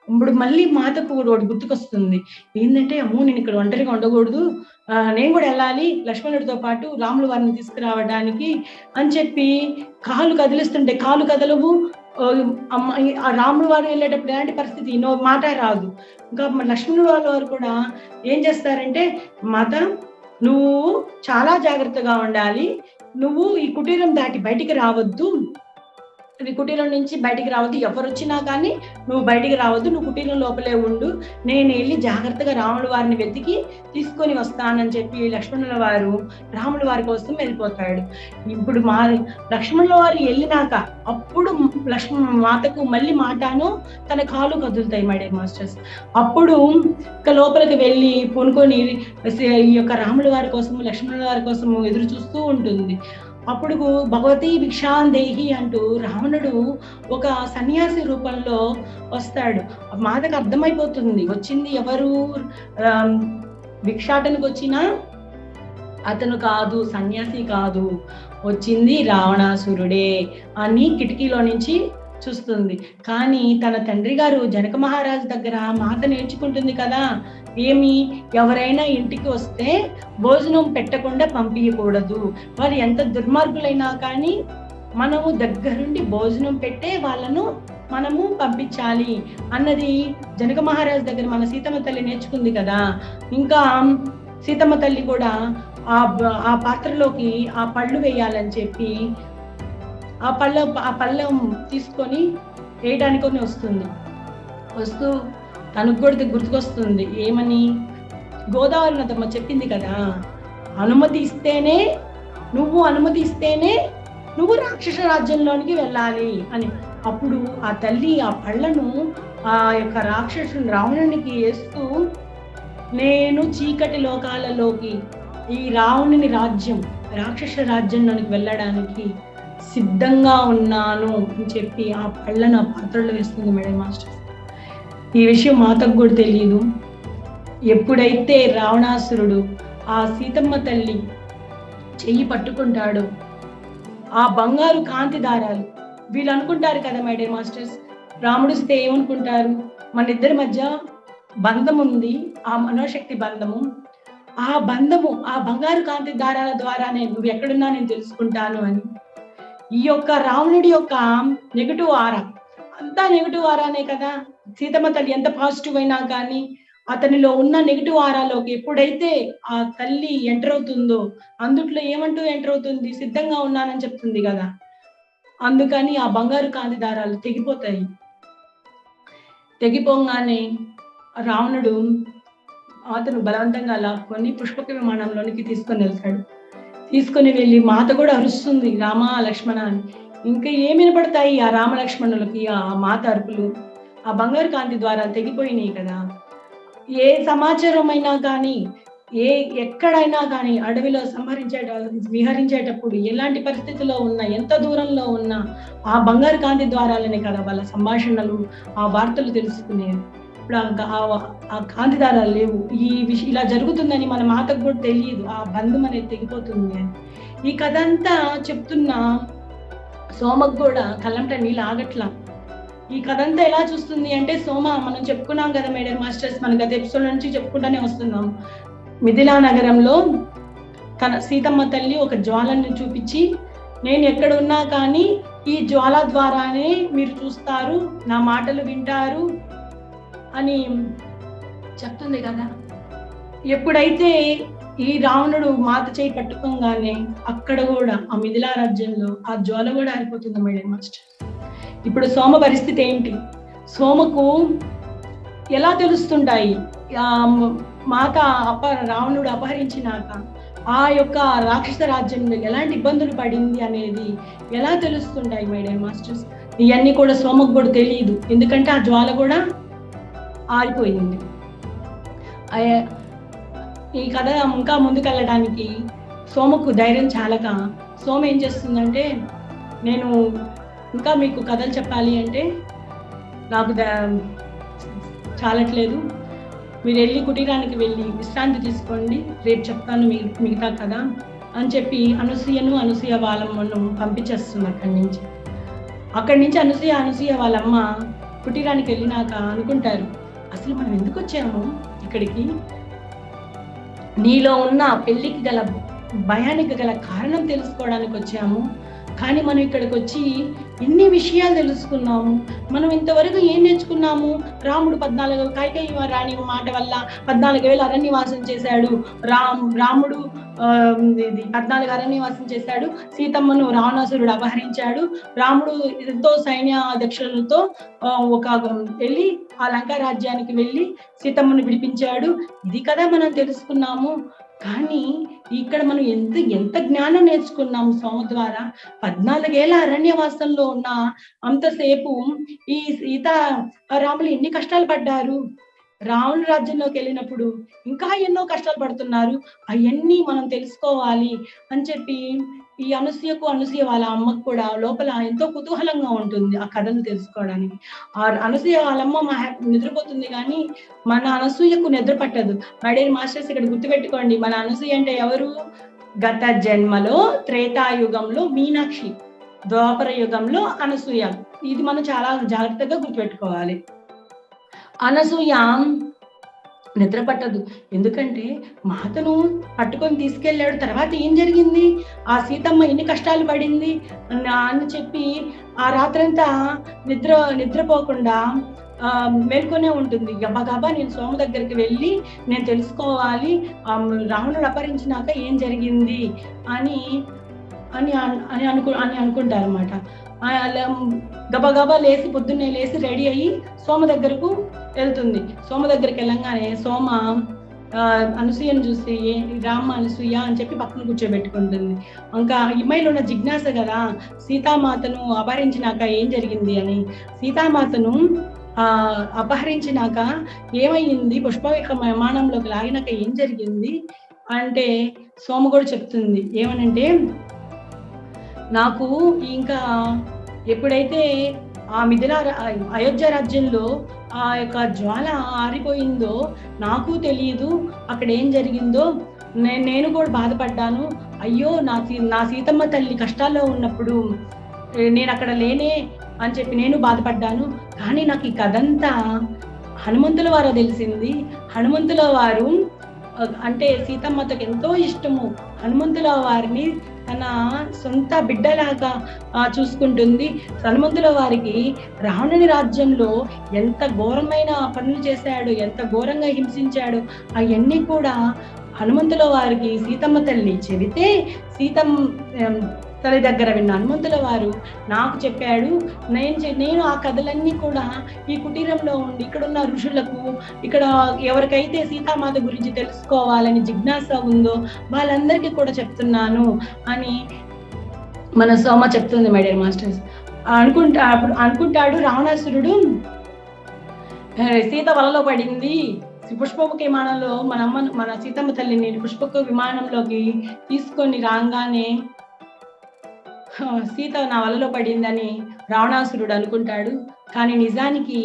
ఇప్పుడు మళ్ళీ మాతకు ఒకటి గుర్తుకొస్తుంది, ఏంటంటే అమ్మో నేను ఇక్కడ ఒంటరిగా ఉండకూడదు, నేను కూడా వెళ్ళాలి లక్ష్మణుడితో పాటు రాముల వారిని తీసుకురావడానికి అని చెప్పి కాలు కదిలిస్తుంటే కాలు కదలవు. రాముడు వారు వెళ్ళేటప్పుడు ఎలాంటి పరిస్థితి మాట రాదు. ఇంకా లక్ష్మణుడు వారు కూడా ఏం చేస్తారంటే, మాత నువ్వు చాలా జాగ్రత్తగా ఉండాలి, నువ్వు ఈ కుటీరం దాటి బయటికి రావద్దు, ఈ కుటీరం నుంచి బయటికి రావద్దు, ఎవరు వచ్చినా కానీ నువ్వు బయటికి రావద్దు, నువ్వు కుటీరం లోపలే ఉండు, నేను వెళ్ళి జాగ్రత్తగా రాముల వారిని వెతికి తీసుకొని వస్తానని చెప్పి లక్ష్మణుల వారు రాముల వారి కోసం వెళ్ళిపోతాడు. ఇప్పుడు లక్ష్మణుల వారు వెళ్ళినాక అప్పుడు మాతకు మళ్ళీ మాటను తన కాలు కదులుతాయి మేడం మాస్టర్స్. అప్పుడు ఇక లోపలికి వెళ్ళి కొనుక్కొని ఈ యొక్క రాముల వారి కోసము లక్ష్మణుల వారి కోసము ఎదురు చూస్తూ ఉంటుంది. అప్పుడు భగవతి భిక్షాందేహి అంటూ రావణుడు ఒక సన్యాసి రూపంలో వస్తాడు. మాతకు అర్థమైపోతుంది వచ్చింది ఎవరు, భిక్షాటనకు వచ్చినా అతను కాదు, సన్యాసి కాదు, వచ్చింది రావణాసురుడే అని కిటికీలో నుంచి చూస్తుంది. కానీ తన తండ్రి గారు జనక మహారాజు దగ్గర మాత నేర్చుకుంటుంది కదా, ఏమి ఎవరైనా ఇంటికి వస్తే భోజనం పెట్టకుండా పంపించకూడదు, వారు ఎంత దుర్మార్గులైనా కానీ మనము దగ్గరుండి భోజనం పెట్టే వాళ్ళను మనము పంపించాలి అన్నది జనక మహారాజు దగ్గర మన సీతమ్మ తల్లి నేర్చుకుంది కదా. ఇంకా సీతమ్మ తల్లి కూడా ఆ పాత్రలోకి ఆ పళ్ళు వేయాలని చెప్పి ఆ పళ్ళం తీసుకొని వేయడానికి వస్తూ తనకు కూడా గుర్తుకొస్తుంది, ఏమని గోదావరి నదమ్మ చెప్పింది కదా, అనుమతి ఇస్తేనే నువ్వు రాక్షస రాజ్యంలోనికి వెళ్ళాలి అని. అప్పుడు ఆ తల్లి ఆ పళ్ళను ఆ యొక్క రాక్షసుని రావణునికి వేస్తూ, నేను చీకటి లోకాలలోకి ఈ రావణుని రాజ్యం రాక్షస రాజ్యంలోనికి వెళ్ళడానికి సిద్ధంగా ఉన్నాను అని చెప్పి ఆ పళ్ళను ఆ పాత్రలో వేస్తుంది మేడం మాస్టర్. ఈ విషయం మాతకు కూడా తెలియదు. ఎప్పుడైతే రావణాసురుడు ఆ సీతమ్మ తల్లి చెయ్యి పట్టుకుంటాడో ఆ బంగారు కాంతి దారాలు, వీళ్ళు అనుకుంటారు కదా మేడం మాస్టర్స్, రాముడు సీత ఏమనుకుంటారు, మన ఇద్దరి మధ్య బంధం ఉంది, ఆ మనోశక్తి బంధము, ఆ బంధము, ఆ బంగారు కాంతి దారాల ద్వారానే నువ్వు ఎక్కడున్నా నేను తెలుసుకుంటాను అని. ఈ యొక్క రావణుడి యొక్క నెగటివ్ ఆరా, అంతా నెగటివ్ ఆరానే కదా. సీతమ్మ తల్లి ఎంత పాజిటివ్ అయినా కానీ అతనిలో ఉన్న నెగటివ్ ఆరాలోకి ఎప్పుడైతే ఆ తల్లి ఎంటర్ అవుతుందో, అందుట్లో ఏమంటూ ఎంటర్ అవుతుంది, సిద్ధంగా ఉన్నానని చెప్తుంది కదా. అందుకని ఆ బంగారు కాంతి దారాలు తెగిపోతాయి. తెగిపోగానే రావణుడు అతను బలవంతంగా లాక్కొని పుష్పక విమానంలోనికి తీసుకొని వెళ్తాడు. తీసుకొని వెళ్ళి మాత కూడా అరుస్తుంది, రామ లక్ష్మణ అని. ఇంకా ఏమి వినపడతాయి ఆ రామ లక్ష్మణులకి ఆ మాత అరుపులు? ఆ బంగారు కాంతి ద్వారా తెగిపోయినాయి కదా. ఏ సమాచారం అయినా కానీ, ఎక్కడైనా కానీ అడవిలో విహరించేటప్పుడు ఎలాంటి పరిస్థితిలో ఉన్నా, ఎంత దూరంలో ఉన్నా ఆ బంగారు కాంతి ద్వారాలనే కదా వాళ్ళ సంభాషణలు, ఆ వార్తలు తెలుసుకునేది. ఇప్పుడు ఆ కాంతి దారాలు లేవు. ఈ ఇలా జరుగుతుందని మన మాతకు కూడా తెలియదు, ఆ బంధం అనేది తెగిపోతుంది అని. ఈ కథ అంతా చెప్తున్న సోమకు కూడా కళ్ళంట నీళ్ళు ఆగట్లా. ఈ కథ అంతా ఎలా చూస్తుంది అంటే, సోమ మనం చెప్పుకున్నాం కదా మేడం మాస్టర్స్, మన గత ఎపిసోడ్ నుంచి చెప్పుకుంటానే వస్తున్నాం. మిథిలా నగరంలో తన సీతమ్మ తల్లి ఒక జ్వాలను చూపించి, నేను ఎక్కడ ఉన్నా కానీ ఈ జ్వాల ద్వారానే మీరు చూస్తారు, నా మాటలు వింటారు అని చెప్తుంది కదా. ఎప్పుడైతే ఈ రావణుడు మాత చేయి పట్టుకోగానే అక్కడ కూడా ఆ మిథిలా రాజ్యంలో ఆ జ్వాల కూడా ఆరిపోతుంది మేడం మాస్టర్. ఇప్పుడు సోమ పరిస్థితి ఏంటి? సోమకు ఎలా తెలుస్తుంటాయి మాత రావణుడు అపహరించినాక ఆ యొక్క రాక్షస రాజ్యంలో ఎలాంటి ఇబ్బందులు పడింది అనేది ఎలా తెలుస్తుంటాయి మేడం మాస్టర్స్? ఇవన్నీ కూడా సోమకు కూడా తెలియదు, ఎందుకంటే ఆ జ్వాల కూడా ఆరిపోయింది. ఈ కథ ఇంకా ముందుకెళ్ళడానికి సోమకు ధైర్యం చాలక సోమ ఏం చేస్తుందంటే, నేను ఇంకా మీకు కథలు చెప్పాలి అంటే నాకు చాలట్లేదు, మీరు వెళ్ళి కుటీరానికి వెళ్ళి విశ్రాంతి తీసుకోండి, రేపు చెప్తాను మిగతా కథ అని చెప్పి అనసూయ వాళ్ళమ్మను పంపించేస్తుంది అక్కడి నుంచి అనసూయ వాళ్ళమ్మ కుటీరానికి వెళ్ళినాక అనుకుంటారు, అసలు మనం ఎందుకు వచ్చాము ఇక్కడికి? నీలో ఉన్న పెళ్లికి గల భయానికి గల కారణం తెలుసుకోవడానికి వచ్చాము, కానీ మనం ఇక్కడికి వచ్చి ఎన్ని విషయాలు తెలుసుకున్నాము. మనం ఇంతవరకు ఏం నేర్చుకున్నాము? రాముడు 14 కైకేయి రాణి మాట వల్ల 14,000 అరణ్యవాసం చేశాడు. రాముడు 14 అరణ్యవాసం చేశాడు. సీతమ్మను రావణాసురుడు అపహరించాడు. రాముడు ఎంతో సైన్యాధ్యక్షులతో వెళ్ళి ఆ లంకా రాజ్యానికి వెళ్ళి సీతమ్మను విడిపించాడు. ఇది కదా మనం తెలుసుకున్నాము. కానీ ఇక్కడ మనం ఎంత జ్ఞానం నేర్చుకున్నాము సోమ ద్వారా. 14 ఏళ్ల అరణ్యవాసంలో ఉన్న అంతసేపు ఈ రాములు ఎన్ని కష్టాలు పడ్డారు. రావణ రాజ్యంలోకి వెళ్ళినప్పుడు ఇంకా ఎన్నో కష్టాలు పడుతున్నారు. అవన్నీ మనం తెలుసుకోవాలి అని చెప్పి ఈ అనసూయ వాళ్ళ అమ్మకు కూడా లోపల ఎంతో కుతూహలంగా ఉంటుంది ఆ కథను తెలుసుకోవడానికి. ఆ అనసూయ వాళ్ళమ్మ నిద్రపోతుంది, కానీ మన అనసూయకు నిద్ర పట్టదు. మడేరి మాస్టర్స్ ఇక్కడ గుర్తుపెట్టుకోండి, మన అనసూయ అంటే ఎవరు? గత జన్మలో త్రేతాయుగంలో మీనాక్షి, ద్వాపర యుగంలో అనసూయ. ఇది మనం చాలా జాగ్రత్తగా గుర్తుపెట్టుకోవాలి. అనసూయ నిద్ర పట్టదు, ఎందుకంటే మాతను పట్టుకొని తీసుకెళ్ళాడు. తర్వాత ఏం జరిగింది, ఆ సీతమ్మ ఎన్ని కష్టాలు పడింది అని చెప్పి ఆ రాత్రంతా నిద్రపోకుండా మేల్కొనే ఉంటుంది. గబగబా నేను సోమ దగ్గరికి వెళ్ళి నేను తెలుసుకోవాలి, రావణుడు అపహరించినాక ఏం జరిగింది అని అనుకుంటారు అన్నమాట. గబగబా పొద్దున్నే లేచి రెడీ అయ్యి సోమ దగ్గరకు వెళ్తుంది. సోమ దగ్గరికి వెళ్ళంగానే సోమ అనసూయను చూసి రామ అనసూయ అని చెప్పి పక్కన కూర్చోబెట్టుకుంటుంది. ఇంకా ఇమ్మాయిలో ఉన్న జిజ్ఞాస కదా, సీతామాతను అపహరించినాక ఏం జరిగింది అని. సీతామాతను అపహరించినాక ఏమయ్యింది, విమానంలోకి లాగినాక ఏం జరిగింది అంటే సోమ కూడా చెప్తుంది. ఏమనంటే, నాకు ఇంకా ఎప్పుడైతే ఆ అయోధ్య రాజ్యంలో ఆ యొక్క జ్వాల ఆరిపోయిందో నాకు తెలియదు, అక్కడ ఏం జరిగిందో నేను కూడా బాధపడ్డాను. అయ్యో నా సీతమ్మ తల్లి కష్టాల్లో ఉన్నప్పుడు నేను అక్కడ లేనే అని చెప్పి నేను బాధపడ్డాను. కానీ నాకు ఈ కథంతా హనుమంతుల వారు తెలిసింది. హనుమంతుల వారు అంటే సీతమ్మతకు ఎంతో ఇష్టము. హనుమంతుల వారిని తన సొంత బిడ్డలాగా చూసుకుంటుంది. హనుమంతుల వారికి రావణుని రాజ్యంలో ఎంత ఘోరమైన పనులు చేశాడు, ఎంత ఘోరంగా హింసించాడు, అవన్నీ కూడా హనుమంతుల వారికి సీతమ్మ తల్లి చెబితే తల్లి దగ్గర విన్న హనుమంతుల వారు నాకు చెప్పాడు. నేను ఆ కథలన్నీ కూడా ఈ కుటీరంలో ఉండి ఇక్కడున్న ఋషులకు, ఇక్కడ ఎవరికైతే సీతామాత గురించి తెలుసుకోవాలని జిజ్ఞాస ఉందో వాళ్ళందరికీ కూడా చెప్తున్నాను అని మన సోమ చెప్తుంది మై డియర్ మాస్టర్స్. అనుకుంటాడు రావణాసురుడు, సీత వలలో పడింది, పుష్పక విమానంలో మన సీతమ్మ తల్లిని పుష్పక విమానంలోకి తీసుకొని రాగానే సీత నా వలలో పడిందని రావణాసురుడు అనుకుంటాడు. కానీ నిజానికి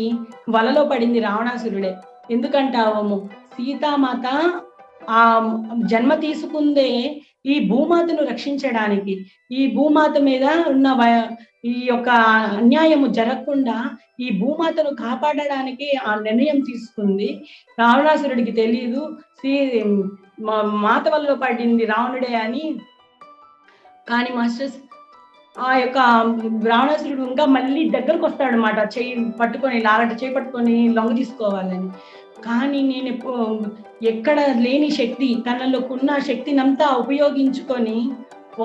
వలలో పడింది రావణాసురుడే. ఎందుకంటావము, సీతామాత ఆ జన్మ తీసుకుందే ఈ భూమాతను రక్షించడానికి, ఈ భూమాత మీద ఉన్న ఈ యొక్క అన్యాయము జరగకుండా ఈ భూమాతను కాపాడడానికి ఆ నిర్ణయం తీసుకుంది. రావణాసురుడికి తెలియదు మాత వల్ల పడింది రావణుడే అని. కానీ మాస్టర్స్ ఆ యొక్క రావణాసురుడు ఇంకా మళ్ళీ దగ్గరకు వస్తాడు అన్నమాట, చేయి పట్టుకొని లొంగ తీసుకోవాలని. కానీ నేను ఎక్కడ లేని శక్తి, తనలోకున్న శక్తినంతా ఉపయోగించుకొని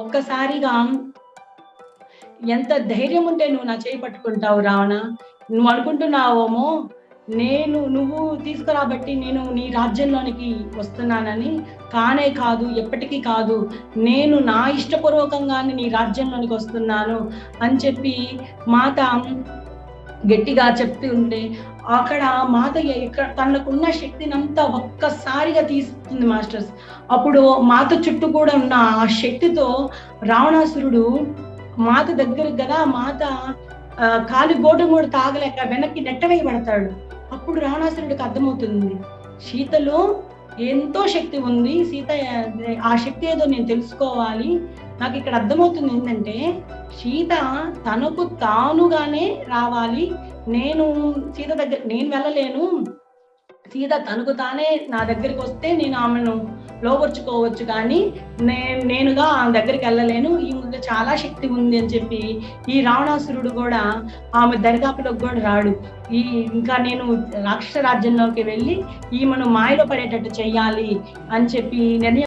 ఒక్కసారిగా, ఎంత ధైర్యం ఉంటే నువ్వు నా చేయి పట్టుకుంటావు రావణ, నువ్వు అనుకుంటున్నావేమో నువ్వు తీసుకురాబట్టి నేను నీ రాజ్యంలోనికి వస్తున్నానని. కానే కాదు, ఎప్పటికీ కాదు, నేను నా ఇష్టపూర్వకంగానే నీ రాజ్యంలోనికి వస్తున్నాను అని చెప్పి మాత గట్టిగా చెప్తూ ఉంటే అక్కడ మాత తనకున్న శక్తినంతా ఒక్కసారిగా తీస్తుంది మాస్టర్స్. అప్పుడు మాత చుట్టూ కూడా ఉన్న ఆ శక్తితో రావణాసురుడు మాత దగ్గరకు కదా, మాత కాలి గోడ కూడా తాగలేక వెనక్కి నెట్టవేయబడతాడు. అప్పుడు రావణాసురుడికి అర్థమవుతుంది, సీతలో ఎంతో శక్తి ఉంది, సీత ఆ శక్తి ఏదో నేను తెలుసుకోవాలి. నాకు ఇక్కడ అర్థమవుతుంది ఏంటంటే సీత తనకు తానుగానే రావాలి, సీత దగ్గర నేను వెళ్ళలేను, సీత తనకు తానే నా దగ్గరికి వస్తే నేను ఆమెను లోపరుచుకోవచ్చు, కానీ నేనుగా ఆమె దగ్గరికి వెళ్ళలేను, ఈమె చాలా శక్తి ఉంది అని చెప్పి ఈ రావణాసురుడు కూడా ఆమె దరిదాపులోకి కూడా రాడు. ఇంకా నేను రాక్షస రాజ్యంలోకి వెళ్ళి ఈమెను మాయలో పడేటట్టు చెయ్యాలి అని చెప్పి నిర్ణయం